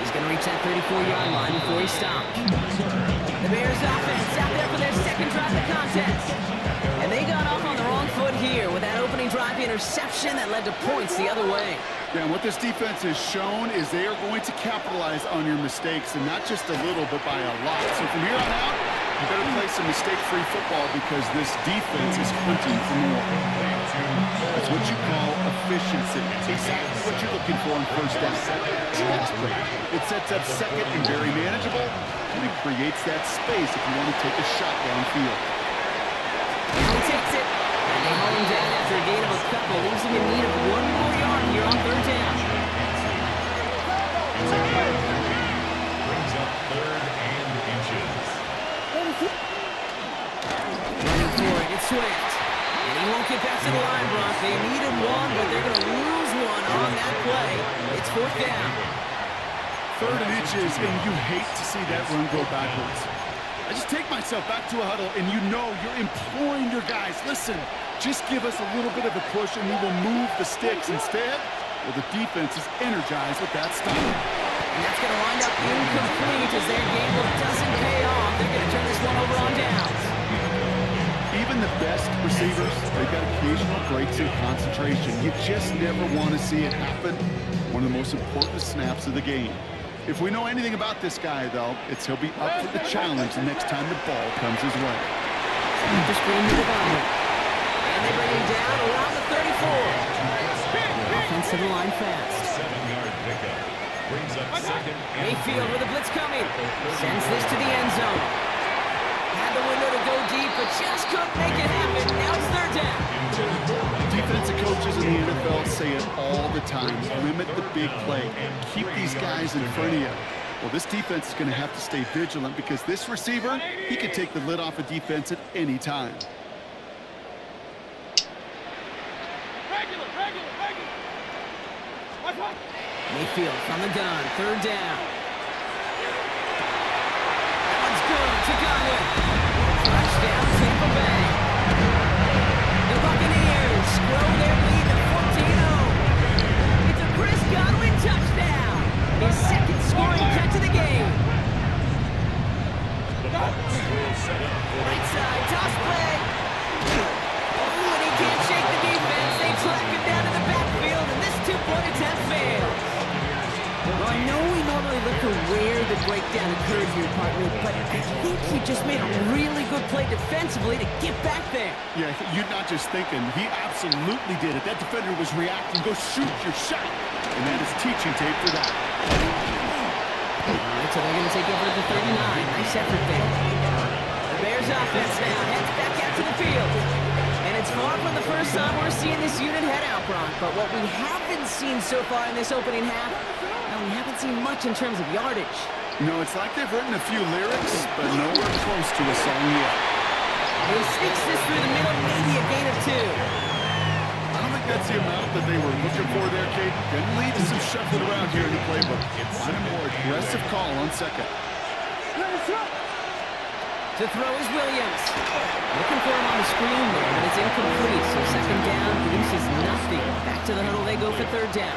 Speaker 1: He's going to reach that 34-yard line before he stopped. The Bears offense out there for their second drive of the contest. And they got off on the wrong foot here with that opening drive interception that led to points the other way.
Speaker 2: Yeah, and what this defense has shown is they are going to capitalize on your mistakes, and not just a little, but by a lot. So from here on out, you better play some mistake-free football because this defense is hunting for more. That's what you call efficiency. Exactly what you're looking for on first down. It sets up second and very manageable, and it creates that space if you want to take a shot downfield.
Speaker 1: He takes it, and they haul him down after a gain of a couple, leaves him in need of one more yard here on third down.
Speaker 4: Brings up 3rd and inches.
Speaker 1: Running for it, it's Swift. And he won't get back to the line, Brock. They needed one, but they're going to lose one on that play. It's 4th down.
Speaker 2: 3rd and inches, and you hate to see that run go backwards. I just take myself back to a huddle, and you know you're imploring your guys, listen, just give us a little bit of a push, and we will move the sticks. Instead, well, the defense is energized with that stop.
Speaker 1: And that's going to wind up incomplete as their gamble doesn't pay off. They're going to turn this one over on downs.
Speaker 2: Even the best receivers, they've got occasional breaks in concentration. You just never want to see it happen. One of the most important snaps of the game. If we know anything about this guy, though, it's he'll be up for the challenge the next time the ball comes his way.
Speaker 1: The screen to the bottom. And they bring him down around the 34. Offense to the line fast.
Speaker 4: 7-yard pickup. Brings up 2nd and
Speaker 1: Mayfield with a blitz coming. Sends this to the end zone. Had the window to go deep, but just couldn't make it happen. Now it's 3rd down.
Speaker 2: Defensive coaches in the NFL say it all the time. Limit the big play. Keep these guys in front of you. Well, this defense is going to have to stay vigilant because this receiver, he can take the lid off a defense at any time.
Speaker 1: Mayfield from the gun. 3rd down. That one's good to Godwin. Touchdown, Tampa Bay. The Buccaneers grow their lead to 14-0. It's a Chris Godwin touchdown. His 2nd scoring catch of the game. Right side, toss play. Oh, and he can't shake the defense. They track him down to the backfield, and this 2-point attempt fails. Well, I know we normally look for where the breakdown occurred here, partner, but I think he just made a really good play defensively to get back there.
Speaker 2: Yeah, you're not just thinking. He absolutely did it. That defender was reacting. Go shoot your shot. And that is teaching tape for that.
Speaker 1: All right, so they're going to take over to the 39. Nice effort there. The Bears offense now heads back out to the field. And it's far from the first time we're seeing this unit head out, Brock. But what we haven't seen so far in this opening half, we haven't seen much in terms of yardage.
Speaker 2: No, it's like they've written a few lyrics, but nowhere close to a song yet.
Speaker 1: He sneaks this through the middle, maybe a gain of 2.
Speaker 2: I don't think that's the amount that they were looking for there, Kate. Can lead to some shuffling around here in the playbook. Find a more aggressive call on 2nd.
Speaker 1: To throw is Williams. Looking for him on the screen there, but it's incomplete. So 2nd down, produces nothing. Back to the huddle they go for 3rd down.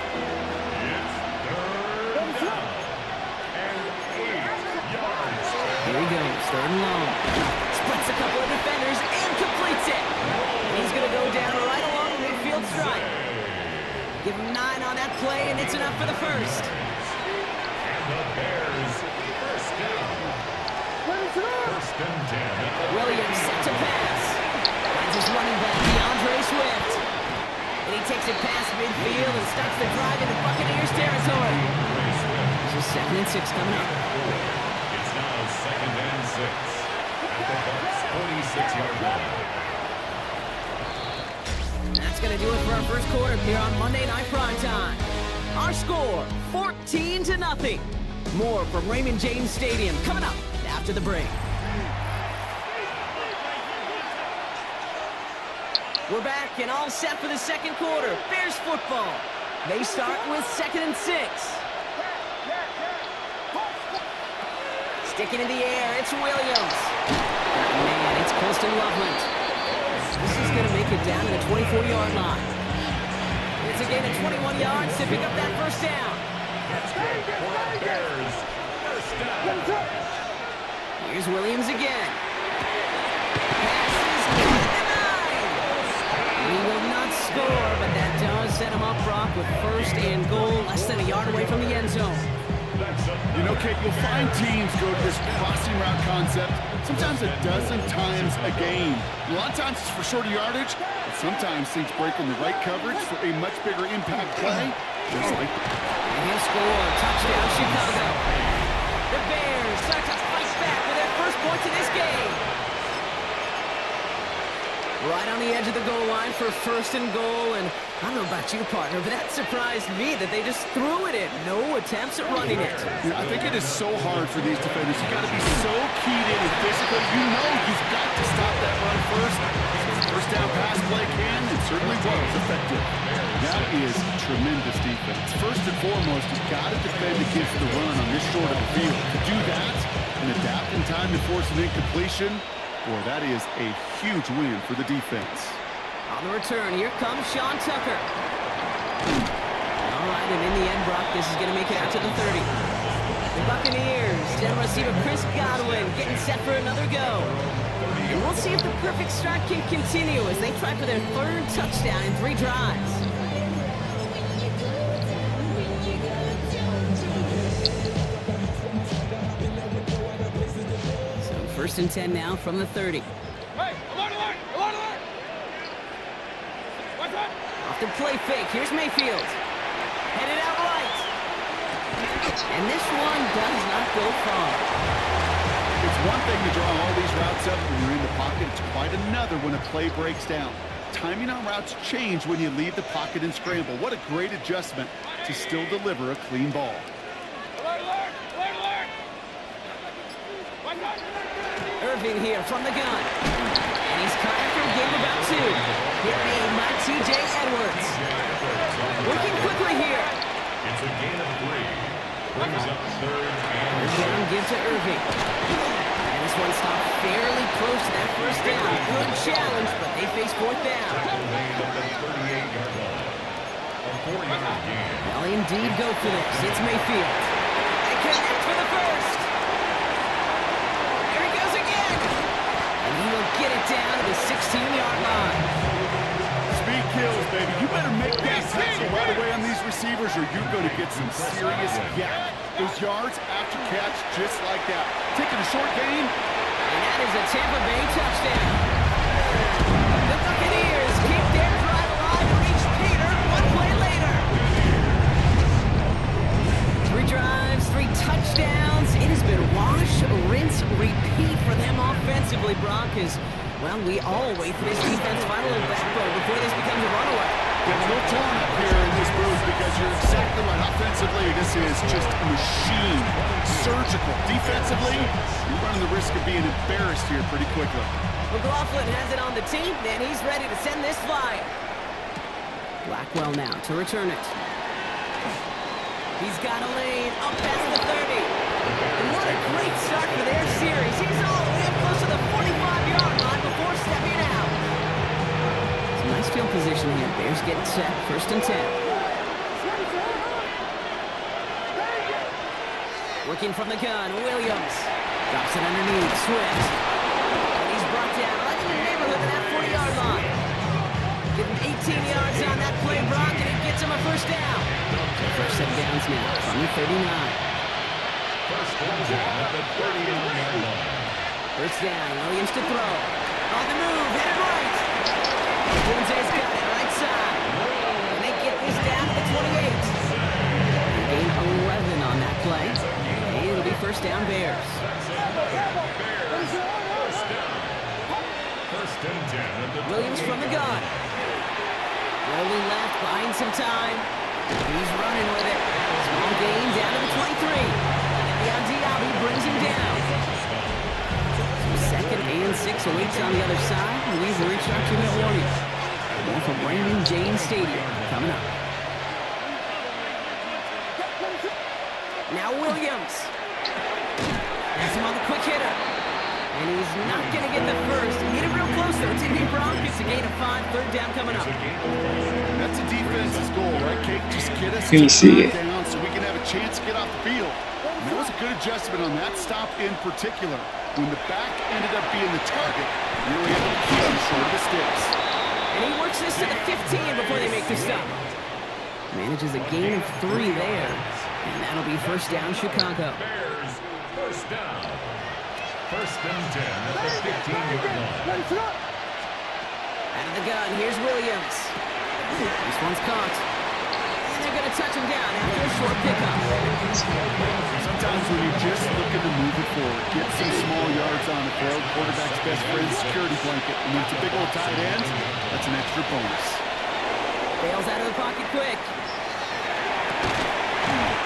Speaker 1: Here he goes, 3rd and long. Splits a couple of defenders and completes it. And he's going to go down right along the midfield stripe. Give him 9 on that play, and it's enough for the first.
Speaker 4: And the Bears first down. First and 10.
Speaker 1: Williams set to pass. Finds his running back, DeAndre Swift. And he takes it past midfield and starts the drive into Buccaneers territory. There's a 2nd and 6 coming up.
Speaker 4: It's now 2nd and 6 at the Bucs' 46-yard line.
Speaker 1: That's going to do it for our first quarter here on Monday Night Primetime. Our score, 14-0. More from Raymond James Stadium coming up after the break. We're back and all set for the second quarter. Bears football. They start with 2nd and 6. Sticking in the air, it's Williams. Man, it's Colston Loveland. This is going to make it down to the 24-yard line. It's a gain of 21 yards to pick up that first down.
Speaker 4: Bears, first down.
Speaker 1: Here's Williams again. Pass is good at the 9. He will not score, but that does set him up, Brock, with 1st and goal, less than a yard away from the end zone.
Speaker 2: You know, Kate, you'll find teams go to this crossing route concept sometimes a dozen times a game. A lot of times it's for shorter yardage, but sometimes things break in the right coverage for a much bigger impact play, just like that.
Speaker 1: And he'll score. Touchdown, Chicago. The Bears start to fight back with their first points in this game. Right on the edge of the goal line for 1st and goal, and I don't know about you, partner, but that surprised me that they just threw it in. No attempts at running it.
Speaker 2: Yeah, I think it is so hard for these defenders. You've got to be so keyed in and physical. You know you've got to stop that run first. First down pass play can and certainly was effective. That is tremendous defense. First and foremost, you've got to defend against the run on this short of the field. To do that and adapt in time to force an incompletion, boy, that is a huge win for the defense.
Speaker 1: On the return, here comes Sean Tucker. All right, and in the end, Brock, this is going to make it out to the 30. The Buccaneers, then receiver Chris Godwin getting set for another go. And we'll see if the perfect start can continue as they try for their 3rd touchdown in 3 drives. So 1st and 10 now from the 30.
Speaker 3: Hey, alert, alert, alert, alert! What's up?
Speaker 1: Off the play fake, here's Mayfield. Headed out right. And this one does not go far.
Speaker 2: It's one thing to draw all these routes up when you're in the pocket. It's quite another when a play breaks down. Timing on routes change when you leave the pocket and scramble. What a great adjustment to still deliver a clean ball.
Speaker 3: Alert, alert, alert, alert! What's up?
Speaker 1: Irving here from the gun. And he's caught after a game about 2. Hit made by T.J. Edwards. Working quickly here.
Speaker 4: It's a gain of 3. Brings up 3rd and
Speaker 1: Down, give to Irving. And this one stopped fairly close to that first down. Good challenge, but they face 4th down.
Speaker 4: made at the 38-yard line. A 4-yard gain.
Speaker 1: They'll indeed go for this. It's Mayfield. They connect for the first. Here he goes again. And he will get it down to the 16-yard line.
Speaker 2: Speed kills, baby. You better make that tackle right away on these receivers or you're going to get some serious yak. Those yards after catch just like that. Taking a short gain.
Speaker 1: And that is a Tampa Bay touchdown. The Buccaneers keep their drive alive and reach Peter 1 play later. 3 drives, 3 touchdowns. It has been wash, rinse, repeat for them offensively, Brock, as, well, we all wait for this defense final backbone before this becomes a runaway.
Speaker 2: Getting a little torn up here in this booth because you're exactly right. Offensively, this is just a machine. Surgical. Defensively, you're running the risk of being embarrassed here pretty quickly.
Speaker 1: McLaughlin has it on the team, and he's ready to send this flying. Blackwell now to return it. He's got a lane up past the 30. And what a great start for their series. He's all the way up close to the 45-yard line before stepping out. Some nice field position here. Bears getting set. 1st and 10. Working from the gun, Williams. Drops it underneath, Swift. And he's brought down right in the neighborhood of that 40-yard line. Give him 18 yards on that play, Brock, and it gets him a first down. First set downs now from the 39.
Speaker 4: First down at the 38-yard line.
Speaker 1: First down, Williams to throw. On the move, headed right. Lindsay's got it, right side. And they get this down to the 28. Gain 11 on that play. And it'll be first down, Bears.
Speaker 4: First and 10 at the
Speaker 1: Williams from the gun. Rolling left, buying some time. He's running with it. Small gain down to the 23. And Diaby brings him down. So 2nd and 6 awaits on the other side. And we've reached our 2-minute warning. More from Raymond James Stadium coming up. Now Williams. Has him on the quick hitter. And he's not going to get the first. Need him real close, though. Timmy Brown gets a gain of 5. Third down coming up.
Speaker 2: That's a defense's goal, right, Kate? Just get us
Speaker 3: Can you see it?
Speaker 2: down so we can have a chance to get off the field. And that was a good adjustment on that stop in particular. When the back ended up being the target, we were able to keep him short of the sticks.
Speaker 1: And he works this to the 15 before they make the stop. Manages a gain of 3 there. And that'll be first down, Chicago.
Speaker 4: Bears, first down. First and 10 at the 15-yard line.
Speaker 1: Out of the gun, here's Williams. This one's caught. And they're going to touch him down after a short pickup.
Speaker 2: Sometimes when you're just looking to move it forward, get some small yards on the throw, quarterback's best friend, security blanket. And when it's a big old tight end, that's an extra bonus.
Speaker 1: Bails out of the pocket quick.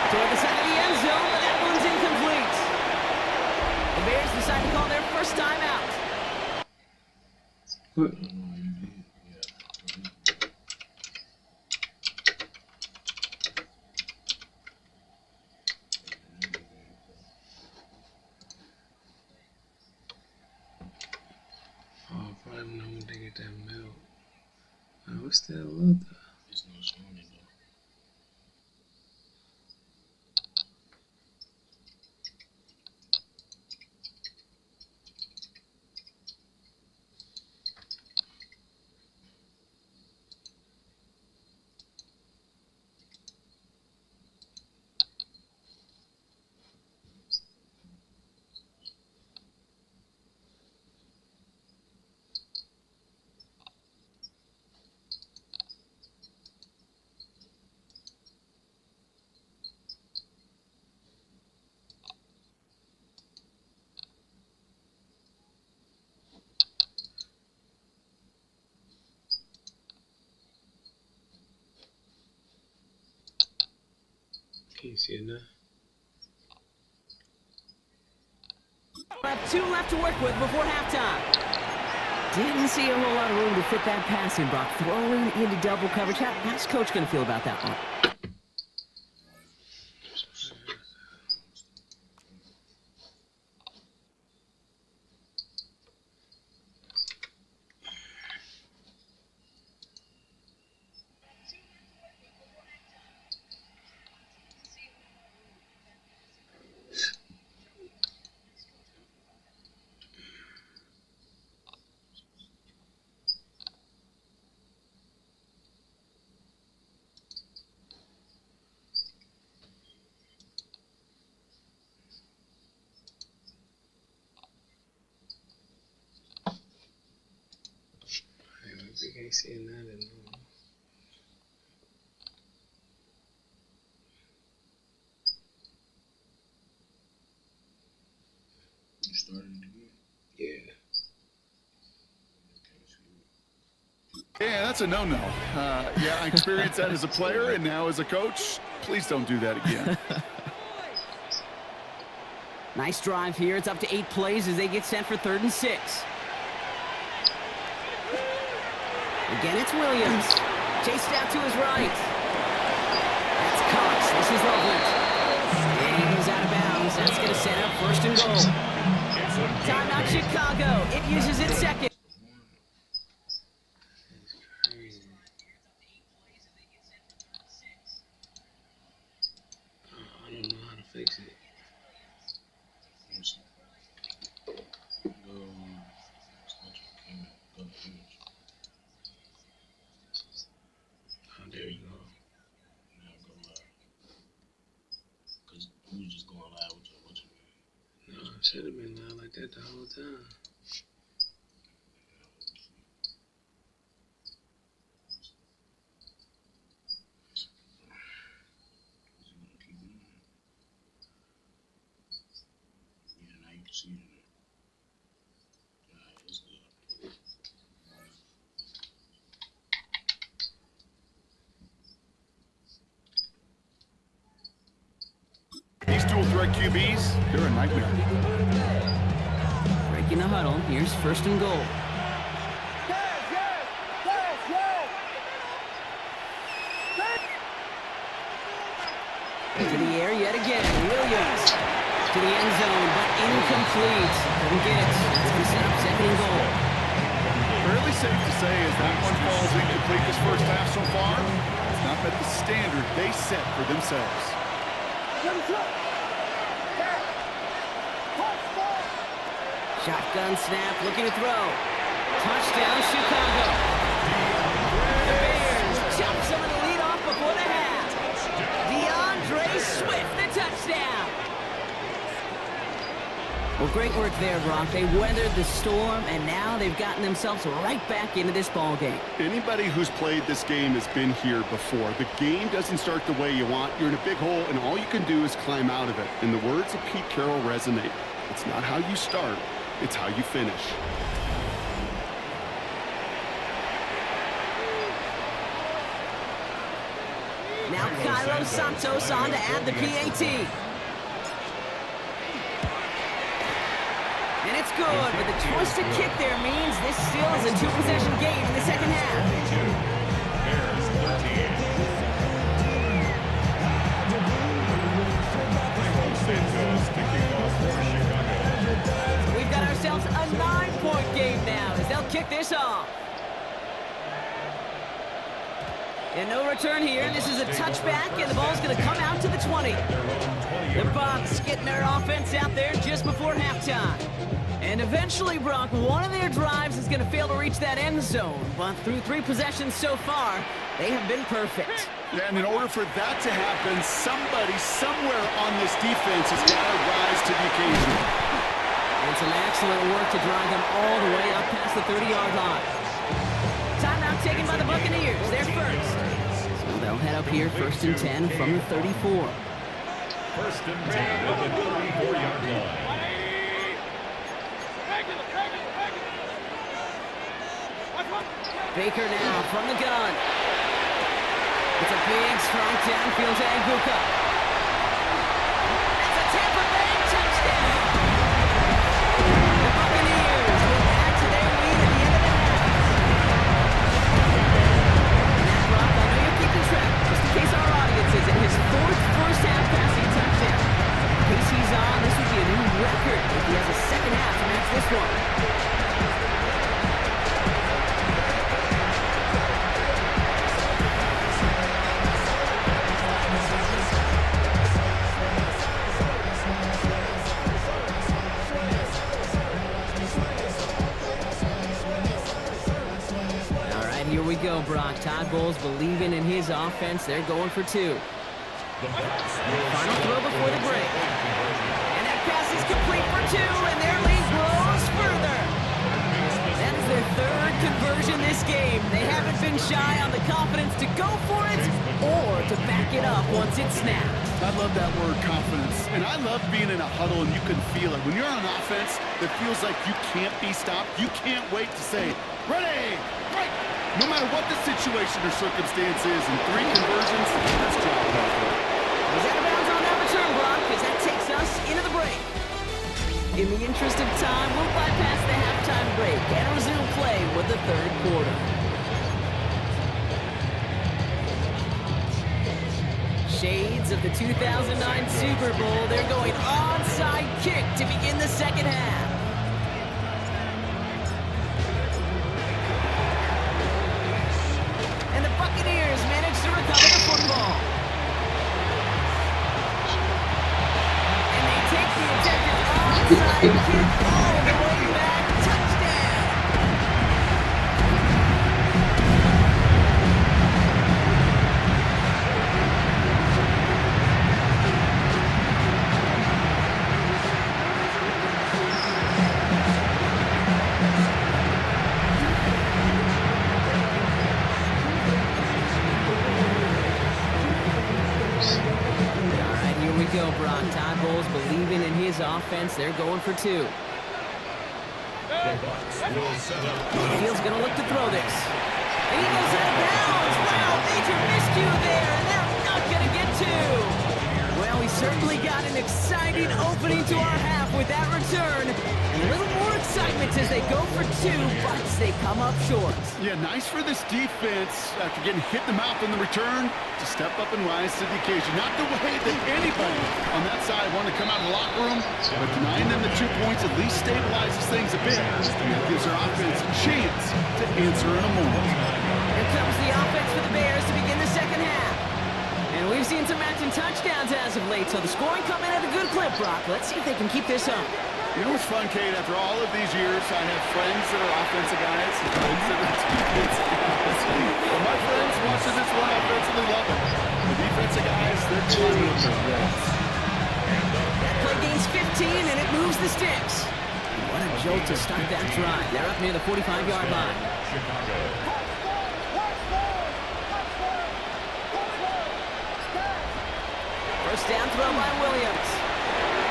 Speaker 1: Toward the side of the end zone, but that one's incomplete. The Bears decide to call their first timeout.
Speaker 3: Oh, probably know when they get that milk. I was still with her. There's no showing it though. Can't see it now.
Speaker 1: Have 2 left to work with before halftime. Didn't see a whole lot of room to fit that passing block. Throwing into double coverage. How's Coach going to feel about that one?
Speaker 3: I can't see it now. You started it again? Yeah.
Speaker 2: Yeah, that's a no-no. Yeah, I experienced that as a player and now as a coach. Please don't do that again.
Speaker 1: Nice drive here. It's up to 8 plays as they get set for 3rd and 6. Again, it's Williams. Chased out to his right. That's Cox. This is Lovett. And he goes out of bounds. That's going to set up 1st and goal. Timeout Chicago. It uses its second.
Speaker 3: I don't know how to fix it. Oh, there you go. Now go live. Because we were just going live with your. No, I should have been live like that the whole time.
Speaker 2: These dual threat QBs, they're a nightmare.
Speaker 1: Breaking the huddle. Here's 1st and goal. To the air yet again. Williams to the end zone, but incomplete. Couldn't get it. It's going to set up second and goal.
Speaker 2: Fairly safe to say as that one falls incomplete this first half so far, it's not met the standard they set for themselves.
Speaker 1: Shotgun snap, looking to throw. Touchdown, Chicago. The Bears jump some of the lead off before the half. DeAndre Swift, the touchdown. Well, great work there, Brock. They weathered the storm, and now they've gotten themselves right back into this ball game.
Speaker 2: Anybody who's played this game has been here before. The game doesn't start the way you want. You're in a big hole, and all you can do is climb out of it. And the words of Pete Carroll resonate. It's not how you start, it's how you finish.
Speaker 1: Now Kylo Santos on to add the PAT. And it's good, but the choice to kick there means this still is a two-possession game in the second half.
Speaker 4: Bears 13. Kicking off for Chicago.
Speaker 1: We've got ourselves a 9-point game now as they'll kick this off. And no return here. This is a touchback, and the ball's going to come out to the 20. The Bucs getting their offense out there just before halftime. And eventually, Brock, one of their drives is going to fail to reach that end zone. But through 3 possessions so far, they have been perfect.
Speaker 2: Yeah, and in order for that to happen, somebody somewhere on this defense has got to rise to the occasion.
Speaker 1: And some excellent work to drive them all the way up past the 30-yard line. Timeout taken by the Buccaneers. They're first. So they'll head up here, 1st and 10 from the 34.
Speaker 4: 1st and 10 at the 34-yard line.
Speaker 1: Baker now from the gun. It's a big, strong downfield to Anguka. That's a Tampa Bay touchdown. The Buccaneers go back to their lead at the end of the half. Now, Brock, I know you're keeping track, just in case our audience is in his 4th first-half passing touchdown. In case he's on, this would be a new record if he has a second half to match this one. Here we go, Brock. Todd Bowles believing in his offense. They're going for 2. Final throw before the break. And that pass is complete for 2, and their lead grows further. That is their 3rd conversion this game. They haven't been shy on the confidence to go for it or to back it up once it's snapped.
Speaker 2: I love that word, confidence. And I love being in a huddle and you can feel it. When you're on offense, it feels like you can't be stopped. You can't wait to say, ready, break. No matter what the situation or circumstance is, in 3 conversions, that's job well done.
Speaker 1: He's out of bounds on that return, Brock, as that takes us into the break. In the interest of time, we'll bypass the halftime break and resume play with the 3rd quarter. Shades of the 2009 Super Bowl. They're going onside kick to begin the second half. And the Buccaneers manage to recover the football. And they take the attempted onside kick all the way back. Touchdown! Go, Brock. Todd Bowles believing in his offense. They're going for 2. Field's going to look to throw this. And he goes out of bounds. Wow, major miscue there, and they're not going to get 2. Well, we certainly got an exciting opening to our half with that return. And a little more excitement chances. They go for two, but they come up short.
Speaker 2: Yeah, nice for this defense after getting hit in the mouth in the return to step up and rise to the occasion. Not the way that anybody on that side wanted to come out of the locker room, but denying them the 2 points at least stabilizes things a bit. And that gives their offense a chance to answer in a moment.
Speaker 1: Here comes the offense for the Bears to begin the second half. And we've seen some Madden touchdowns as of late, so the scoring coming at a good clip, Brock. Let's see if they can keep this up.
Speaker 2: You know what's fun, Kate? After all of these years, I have friends that are offensive guys and friends that are defensive guys. Well, my friends watching this one offensively love it. The defensive guys, they're climbing up their walls.
Speaker 1: That play gains 15, and it moves the sticks. What a jolt to start that drive. They're up near the 45-yard line. First down throw by Williams.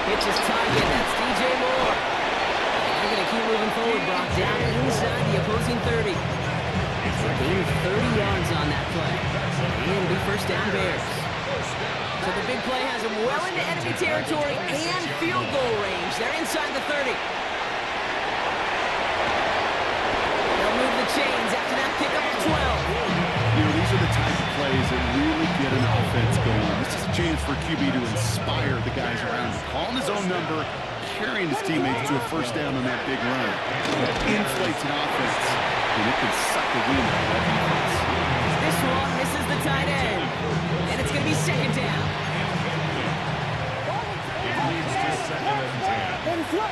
Speaker 1: Hits his target. That's DJ Moore. They're going to keep moving forward, Brock. Down inside the opposing 30. Gain 30 yards on that play. And be first down Bears. So the big play has them well into enemy territory and field goal range. They're inside the 30. They'll move the chains after that pickup of 12.
Speaker 2: You know, these are the type of plays that really get an offense going. This is a chance for QB to inspire the guys around him. Calling his own number, carrying his teammates to a first down on that big run. It inflates an offense, and it can suck the wind out of that defense.
Speaker 1: This one misses the tight end, and it's going to be second down.
Speaker 4: It leads to 2nd and 10.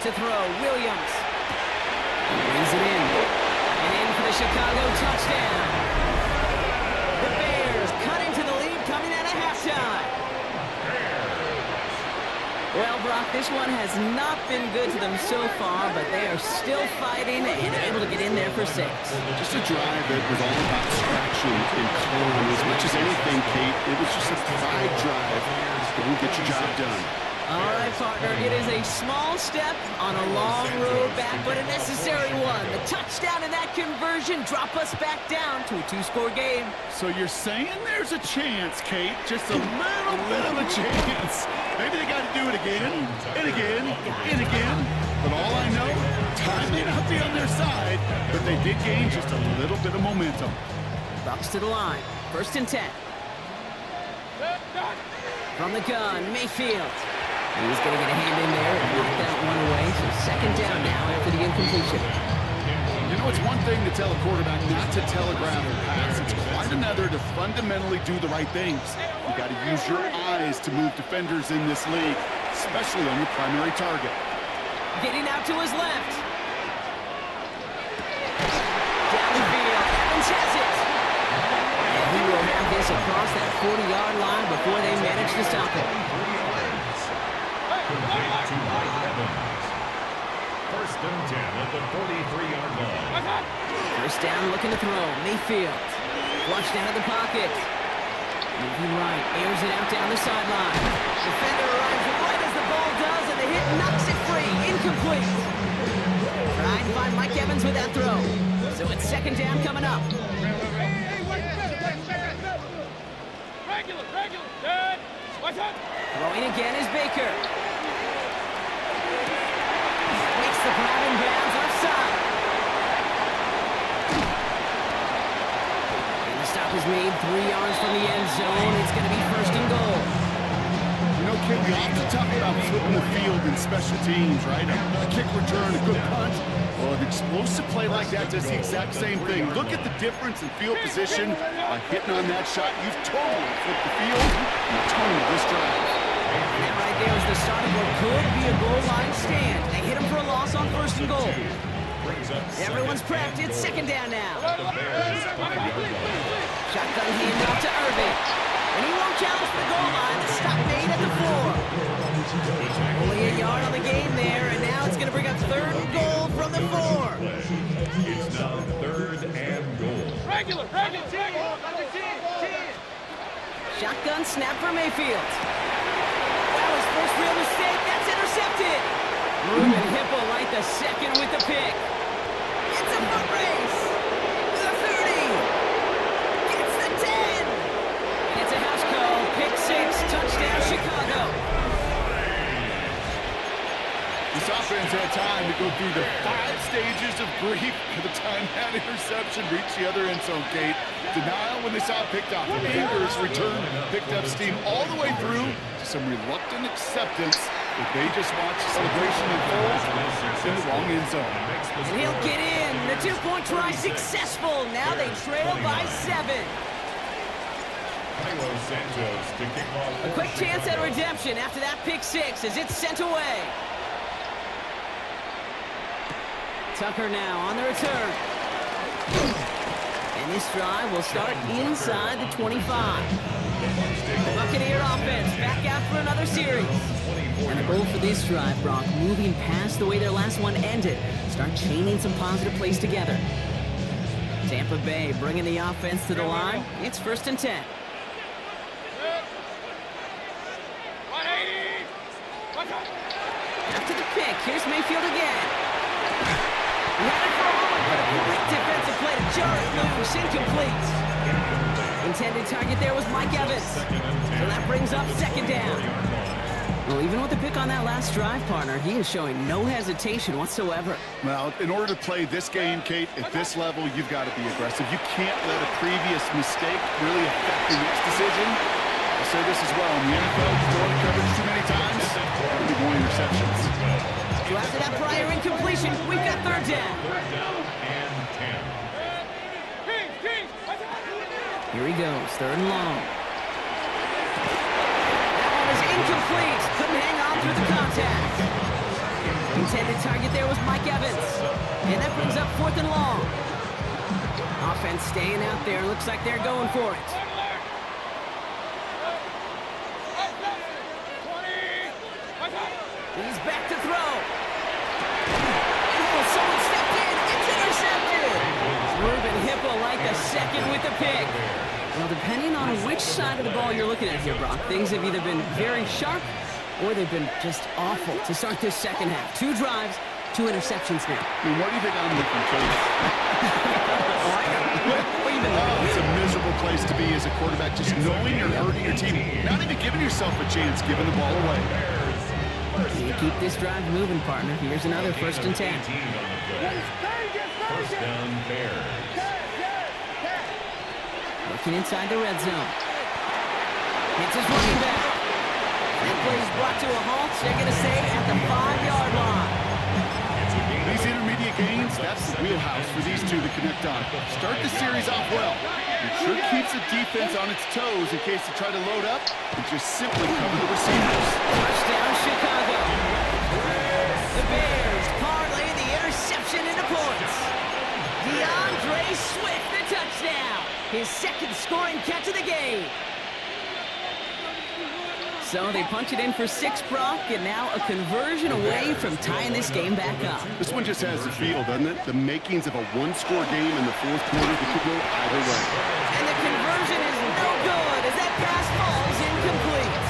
Speaker 1: To throw, Williams. Brings it in. And in for the Chicago touchdown. The Bears cut into the lead coming out of halftime. Well, Brock, this one has not been good to them so far, but they are still fighting and able to get in there for 6.
Speaker 2: Just a drive that was all about distraction and calm. As much as anything, Kate, it was just a pride drive that will get your job done.
Speaker 1: All right, partner, it is a small step on a long road back, but a necessary one. The touchdown and that conversion drop us back down to a 2-score game.
Speaker 2: So you're saying there's a chance, Kate, just a little bit of a chance. Maybe they got to do it again, and again, and again. But all I know, time may not be on their side, but they did gain just a little bit of momentum.
Speaker 1: Bucks to the line, 1st and 10. From the gun, Mayfield. He's going to get a hand in there and knock that one away. So second down now after the incompletion.
Speaker 2: You know, it's one thing to tell a quarterback not to telegraph a pass. It's quite another to fundamentally do the right things. You got to use your eyes to move defenders in this league, especially on your primary target.
Speaker 1: Getting out to his left. Down the field. Evans has it. And he will have this across that 40-yard line before they manage to stop it.
Speaker 4: First and 10 at the 43-yard line.
Speaker 1: First down, looking to throw. Mayfield. Flushed out of the pocket. Moving right. Airs it out down the sideline. Defender arrives right as the ball does, and the hit knocks it free. Incomplete. Trying to find Mike Evans with that throw. So it's second down coming up. Throwing again is Baker. Makes the grab and bounds offside. And the stop is made 3 yards from the end zone. It's going to be first and goal.
Speaker 2: You know, Kid, we often talk about flipping the field in special teams, right? A kick return, a good punt. Well, an explosive play like that does the exact same thing. Look at the difference in field position by hitting on that shot. You've totally flipped the field and the tone of this drive.
Speaker 1: And that right there is the start of what could be a goal line stand. They hit him for a loss on first and goal. Everyone's prepped. It's second down now. Shotgun handoff to Irving. And he won't challenge the goal line. The stop made at the 4. Only a yard on the game there, and now it's going to bring up third and goal from the 4.
Speaker 4: It's now 3rd and goal.
Speaker 7: Regular.
Speaker 1: Shotgun snap for Mayfield. That was first real mistake. That's intercepted. Ruben Hipple right the second with the pick. It's a foot race. The 30. Gets the 10. And it's a house call. Pick 6. Touchdown Chicago.
Speaker 2: grief by the time that interception reached the other end zone, Kate. Denial when they saw it picked off. Anger's return picked up steam all the way through to some reluctant acceptance that they just watched the celebration unfold in the wrong end zone.
Speaker 1: And he'll get in. The two-point try successful. Now they trail by 7. A quick chance at redemption after that pick 6 as it's sent away. Tucker now on the return. And this drive will start inside the 25. The Buccaneer offense back out for another series. And the goal for this drive, Brock, moving past the way their last one ended. Start chaining some positive plays together. Tampa Bay bringing the offense to the line. It's 1st and 10. After the pick, here's Mayfield again. He had it for a moment, but a great defensive play to jar it loose, incomplete. Intended target there was Mike Evans. So that brings up 2nd down. Well, even with the pick on that last drive, partner, he is showing no hesitation whatsoever.
Speaker 2: Well, in order to play this game, Kate, at this level, you've got to be aggressive. You can't let a previous mistake really affect the next decision. I'll say this as well. In the NFL, throwing coverage too many times, there'll be more interceptions.
Speaker 1: So after that prior incompletion, we've got 3rd down. Here he goes, 3rd and long. That one is incomplete. Couldn't hang on through the contact. Intended target there was Mike Evans. And that brings up 4th and long. Offense staying out there. Looks like they're going for it. He's back to throw. Oh, someone stepped in. It's intercepted. Ruben Hipple like the second with the pick. Well, depending on which side of the ball you're looking at here, Brock, things have either been very sharp or they've been just awful to start this second half. 2 drives, 2 interceptions now.
Speaker 2: I mean, what do you think I'm looking for? It's a miserable place to be as a quarterback, just knowing you're hurting your team, not even giving yourself a chance, giving the ball away.
Speaker 1: You keep this drive moving, partner. Here's another 1st and 10.
Speaker 4: 1st down, Bears.
Speaker 1: Looking inside the red zone. It's his running back. That play is brought to a halt. They're going to say at the 5-yard line.
Speaker 2: These intermediate gains, that's the wheelhouse for these two to connect on. Start the series off well. It sure keeps the defense on its toes in case they try to load up and just simply cover the receivers.
Speaker 1: Touchdown, Chicago. The Bears parlay the interception into points. DeAndre Swift, the touchdown. His 2nd scoring catch of the game. So they punch it in for 6, Brock, and now a conversion away from tying this game back up.
Speaker 2: This one just has the feel, doesn't it? The makings of a 1-score game in the 4th quarter that could go either way.
Speaker 1: And the conversion is no good as that pass falls incomplete.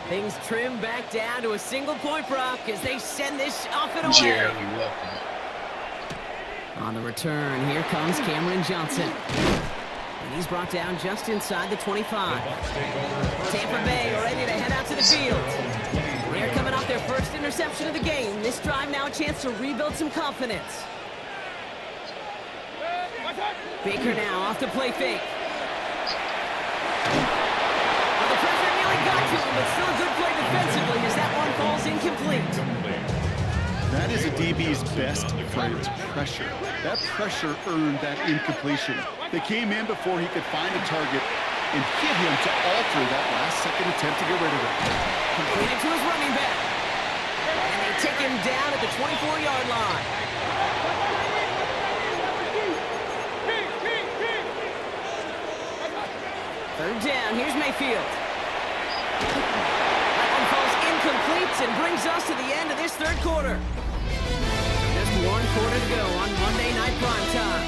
Speaker 1: Things trim back down to a single point, Brock, as they send this off and away.
Speaker 3: Jerry, you're welcome.
Speaker 1: On the return, here comes Cameron Johnson. And he's brought down just inside the 25. Tampa Bay ready to head out to the field. They're coming off their first interception of the game. This drive now a chance to rebuild some confidence. Baker now off the play fake. Well, the pressure nearly got to him, but still a good play defensively as that one falls incomplete.
Speaker 2: That is a DB's best friend, pressure. That pressure earned that incompletion. They came in before he could find a target and hit him to alter that last-second attempt to get rid of it.
Speaker 1: Completed to his running back. And they take him down at the 24-yard line. Third down, here's Mayfield. That one falls incomplete and brings us to the end of this third quarter. Just one quarter to go on Monday Night Primetime.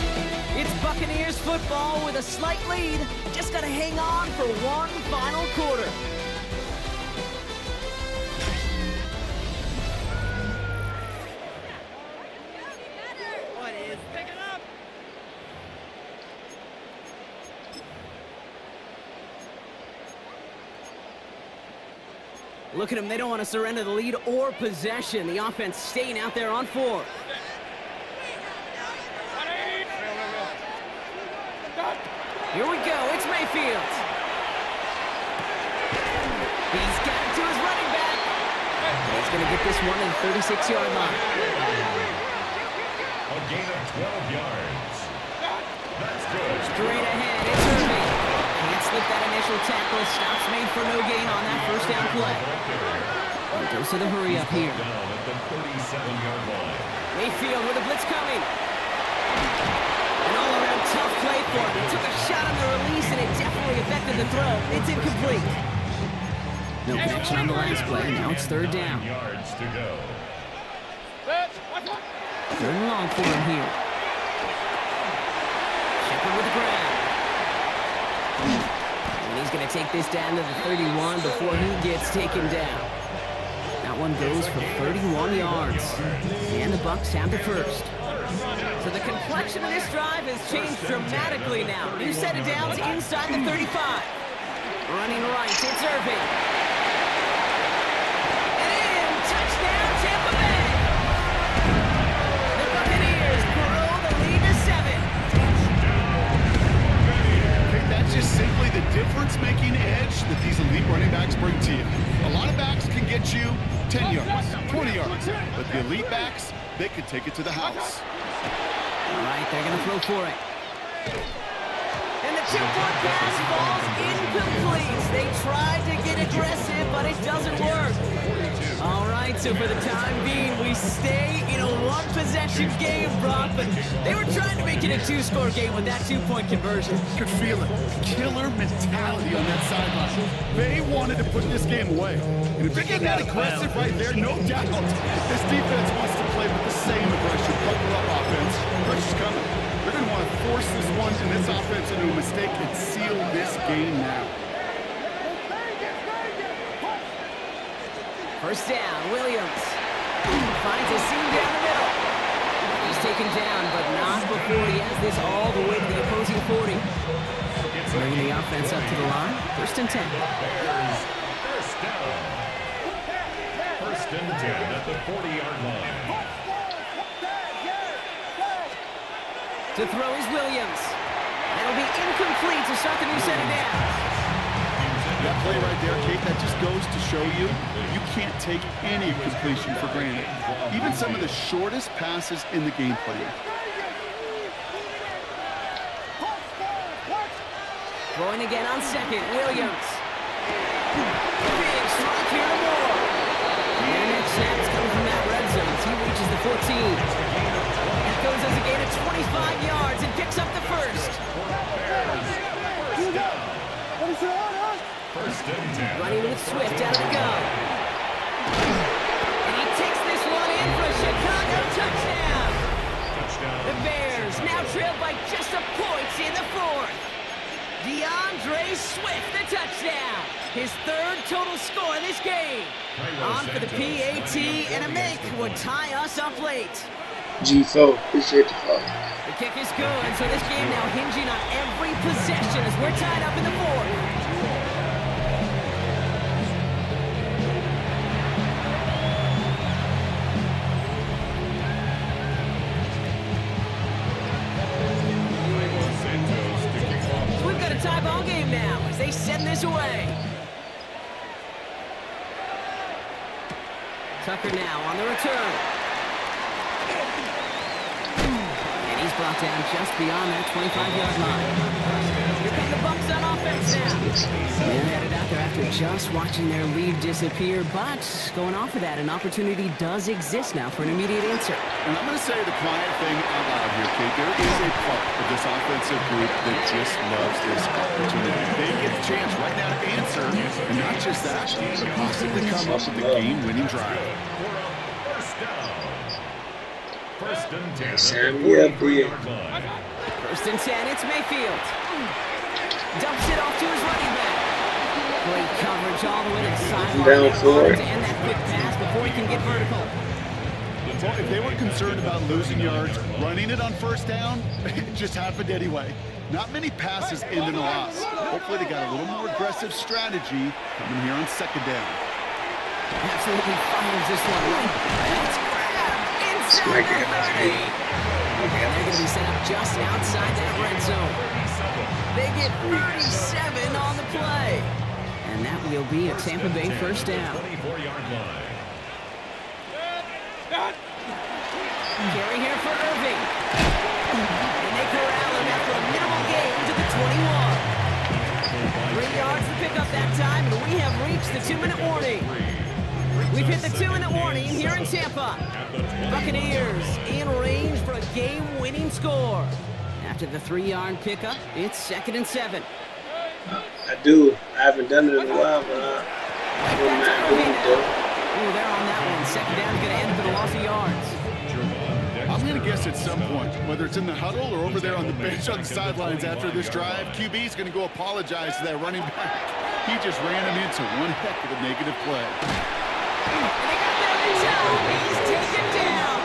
Speaker 1: It's Buccaneers football with a slight lead. Just got to hang on for one final quarter. Look at them, they don't want to surrender the lead or possession. The offense staying out there on 4. Here we go, it's Mayfield. He's got it to his running back. He's going to get this one at the 36-yard line.
Speaker 4: A gain of 12 yards. That's good.
Speaker 1: Straight ahead, it's Irving. Can't slip that initial tackle. Stops made for no gain on that first down play. Goes to the hurry up here.
Speaker 4: Down at the 37-yard line.
Speaker 1: Mayfield with a blitz coming. An all-around tough play for him. He took a shot on the release, and it definitely affected the throw. It's incomplete. No connection on the last play. Now it's third down.
Speaker 4: 9 yards to go.
Speaker 1: Third and long for him here. Shepard with the grab. And he's going to take this down to the 31 before he gets taken down. That one goes for 31 yards. And the Bucs have the first. So the complexion of this drive has changed dramatically now. New set of downs inside the 35. Running right, it's Irving. And in, touchdown Tampa Bay. The Buccaneers grow the lead to 7.
Speaker 2: Okay, that's just simply the difference-making edge that these elite running backs bring to you. A lot of backs can get you 10 yards, 20 yards, but the elite backs, they can take it to the house.
Speaker 1: All right, they're going to throw for it. And the two-point pass falls incomplete. They tried to get aggressive, but it doesn't work. All right, so for the time being, we stay in a one-possession game, Brock, but they were trying to make it a two-score game with that two-point conversion.
Speaker 2: Could feel it. Killer mentality on that sideline. They wanted to put this game away. And if they get that aggressive right there, no doubt, this defense wants to play with the same aggression. Buckle up, offense. Pressure's coming. They're going to want to force this one and this offense into a mistake and seal this game now.
Speaker 1: First down, Williams finds a seam down the middle. He's taken down, but not before he has this all the way to the opposing 40. Bringing the offense up to the line. First and 10.
Speaker 4: First down. First and 10 at the 40-yard line.
Speaker 1: To throw is Williams. That'll be incomplete to start the new set of downs.
Speaker 2: That play right there, Kate, that just goes to show you, you can't take any completion for granted. Even some of the shortest passes in the game plan.
Speaker 1: Throwing again on second, Williams. Big strike here to Moore. And the next snap is coming from that red zone. He reaches the 14. That goes as a gain of 25 yards and picks up the first.
Speaker 4: First and 10.
Speaker 1: Running with Swift out of the gun. And he takes this one in for a Chicago touchdown. The Bears now trailed by just a point in the fourth. DeAndre Swift, the touchdown. His third total score in this game. On for the PAT, and a make would tie us up late.
Speaker 3: G4, appreciate the follow.
Speaker 1: The kick is good, so this game now hinging on every possession as we're tied up in the fourth. Tie ball game now as they send this away. Tucker now on the return. And he's brought down just beyond that 25-yard line. Here come the Bucs on offense now. They're headed out there after after just watching their lead disappear, but going off of that, an opportunity does exist now for an immediate answer.
Speaker 2: And I'm going to say the quiet thing out loud here, Kate. There is a part of this offensive group that just loves this opportunity. They get the chance right now to answer, and not just that, but possibly come up with the game-winning drive.
Speaker 4: First and 10.
Speaker 1: First and 10, it's Mayfield. Dumps it off to his running back. Great coverage all the way to the sideline. And that quick pass before he can get vertical.
Speaker 2: Well, if they were concerned about losing yards, running it on first down, it just happened anyway. Not many passes end in a loss. Hopefully they got a little more aggressive strategy coming here on second down.
Speaker 1: Absolutely fires this one. That's grabbed inside the 30. And they're going to be set up just outside that red zone. They get 37 on the play. And that will be a Tampa Bay first down.
Speaker 4: 24-yard line.
Speaker 1: Carry here for Irving. And they corral him after a minimal gain to the 21. 3 yards to pick up that time, and we have reached the 2-minute warning. We've hit the 2-minute warning here in Tampa. Buccaneers in range for a game-winning score. After the 3-yard pickup, it's 2nd and 7.
Speaker 3: I do. I haven't done it in a while, but I don't mind doing it though.
Speaker 1: Ooh, they're on that one. Second down's going to end up in a loss of yards.
Speaker 2: I'm going to guess at some point, whether it's in the huddle or over there on the bench on the sidelines after this drive, QB's going to go apologize to that running back. He just ran him into one heck of a negative play.
Speaker 1: And they got that in time. He's taken down.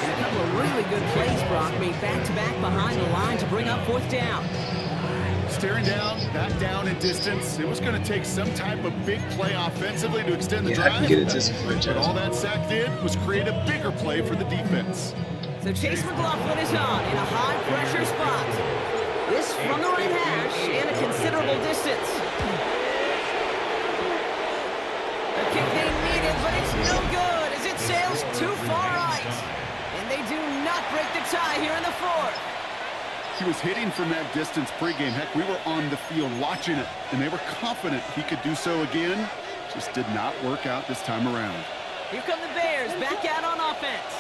Speaker 1: And a couple of really good plays, Brock, made back-to-back behind the line to bring up 4th down.
Speaker 2: Staring down, back down in distance. It was going to take some type of big play offensively to extend the drive.
Speaker 3: I can get it just for a
Speaker 2: But all that sack did was create a bigger play for the defense.
Speaker 1: So Chase McLaughlin is on in a high-pressure spot. This from the right hash and a considerable distance. A kick they needed, but it's no good as it sails too far right. And they do not break the tie here in the 4th.
Speaker 2: He was hitting from that distance pregame. Heck, we were on the field watching it, and they were confident he could do so again. Just did not work out this time around.
Speaker 1: Here come the Bears back out on offense.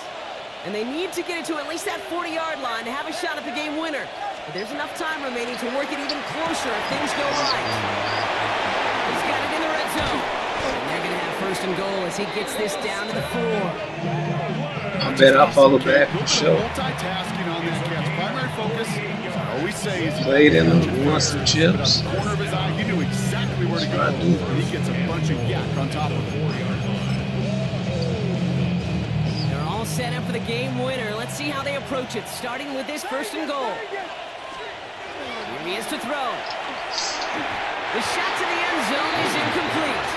Speaker 1: And they need to get it to at least that 40-yard line to have a shot at the game winner. But there's enough time remaining to work it even closer if things go right. He's got it in the red zone. And they're going to have 1st and goal as he gets this down to the 4.
Speaker 3: I bet I'll follow back for sure.
Speaker 2: Multitasking on this catch. Primary focus, as I always say, is
Speaker 3: Played in them, want some chips.
Speaker 2: corner of his eye, he knew exactly where to go. And he gets a bunch of yak on top of it.
Speaker 1: They're all set up for the game winner. Let's see how they approach it, starting with this 1st and goal. Here he is to throw. The shot to the end zone is incomplete.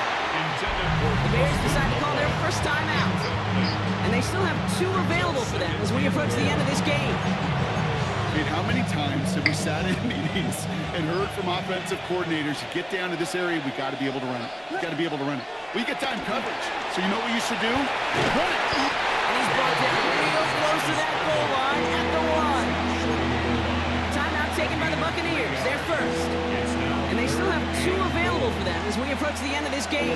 Speaker 1: The Bears decide to call their first time out. And they still have 2 available for them as we approach the end of this game.
Speaker 2: I mean, how many times have we sat in meetings and heard from offensive coordinators, you get down to this area, we got to be able to run it. We got to be able to run it. We get time coverage. So you know what you should do? Run it.
Speaker 1: And he's brought down real close to that goal line at the 1. Timeout taken by the Buccaneers. They're first. And they still have 2 available for them as we approach the end of this game.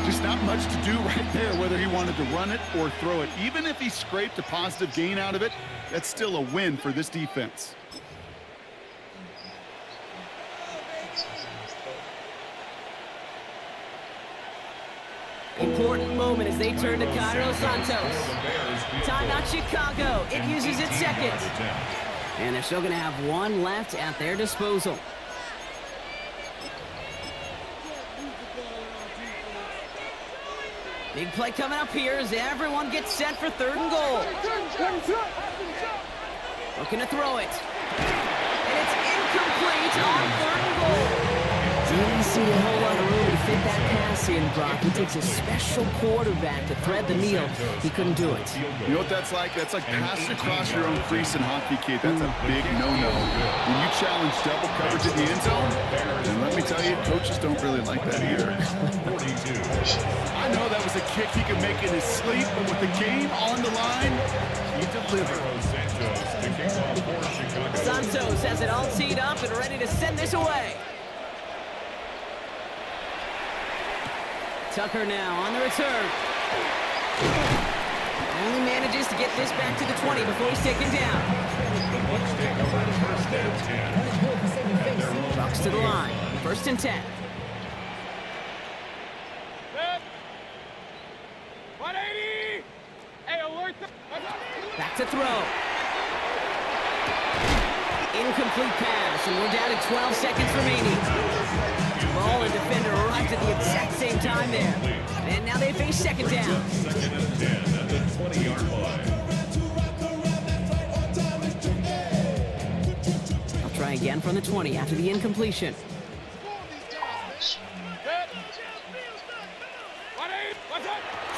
Speaker 2: Just not much to do right there, whether he wanted to run it or throw it. Even if he scraped a positive gain out of it, that's still a win for this defense.
Speaker 1: Important moment as they turn to Cairo Santos. Timeout Chicago. It uses its 2nd. And they're still going to have 1 left at their disposal. Big play coming up here as everyone gets set for 3rd and goal. Looking to throw it. And it's incomplete on 3rd and goal. Didn't see a whole lot of room to fit that pass in, Brock. It takes a special quarterback to thread the needle. He couldn't do it.
Speaker 2: You know what that's like? That's like passing across your own crease in hockey, kid. That's a big no-no. When you challenge double coverage in the end zone, then let me tell you, coaches don't really like that either. I know that was a kick he could make in his sleep, but with the game on the line, he delivered.
Speaker 1: Santos has it all teed up and ready to send this away. Tucker now on the return. Only manages to get this back to the 20 before he's taken down.
Speaker 4: The Bucs take over the first and 10.
Speaker 1: Bucks to the line. 1st and 10. Back to throw. Incomplete pass, and we're down to 12 seconds remaining. Ball and defender arrived at the exact same time there. And now they face 2nd down.
Speaker 4: 2nd and 10 at the 20-yard line.
Speaker 1: I'll try again from the 20 after the incompletion.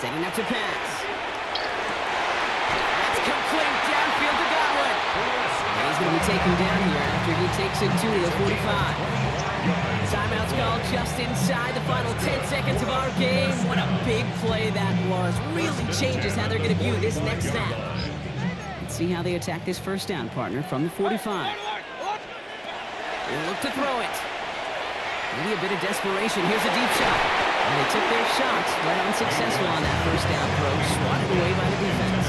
Speaker 1: Setting up to pass. That's complete downfield to Godwin. And he's going to be taken down here after he takes it to the 45. Timeout's called just inside the final 10 seconds of our game. What a big play that was. Really changes how they're going to view this next snap. Let's see how they attack this 1st down, partner, from the 45. They'll look to throw it. Maybe a bit of desperation. Here's a deep shot. And they took their shots, but unsuccessful on that 1st down throw. Swatted away by the defense.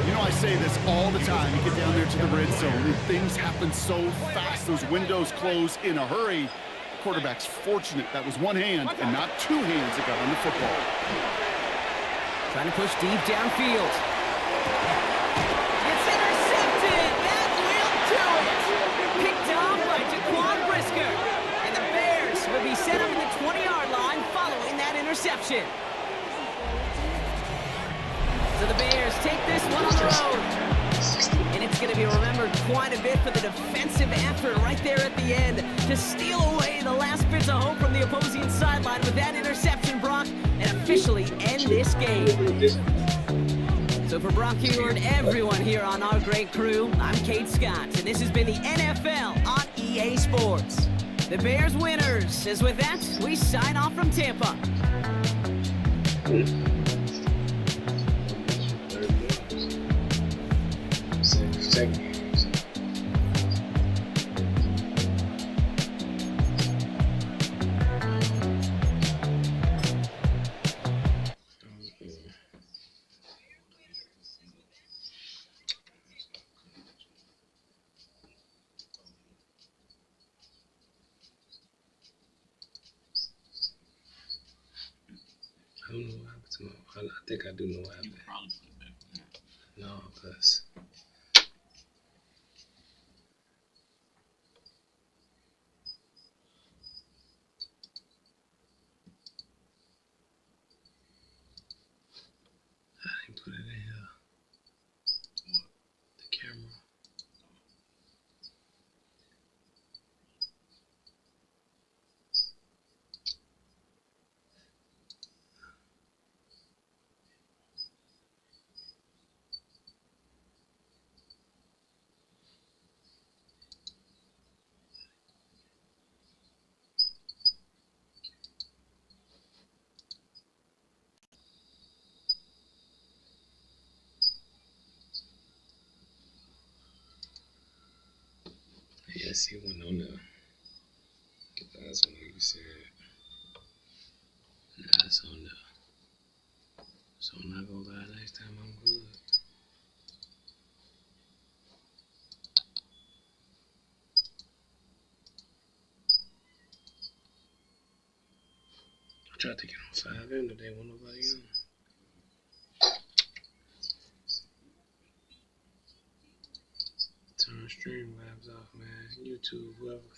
Speaker 2: You know, I say this all the time. You get down there to the red zone, and things happen so fast. Those windows close in a hurry. The quarterback's fortunate that was one hand and not 2 hands that got on the football.
Speaker 1: Trying to push deep downfield. It's intercepted! That will do it! Picked off by Jaquan Brisker. And the Bears will be set up in the 20-yard line following that interception. So the Bears take this one on the road. And it's going to be remembered quite a bit for the defensive effort right there at the end to steal away the last bits of hope from the opposing sideline with that interception, Brock, and officially end this game. So for Brock Huard, everyone here on our great crew, I'm Kate Scott, and this has been the NFL on EA Sports. The Bears winners, as with that, we sign off from Tampa.
Speaker 3: I don't know what happened to my. I think I do know what happened.
Speaker 9: Probably put it back on there.
Speaker 3: No, because I didn't put it in here.
Speaker 9: What?
Speaker 3: The camera. Yes, he went on there. That's what you said. That's on there. So I'm not gonna lie, next time I'm good. I tried to get on 5 in today, wasn't nobody on. Turn stream labs off, man. YouTube, whoever.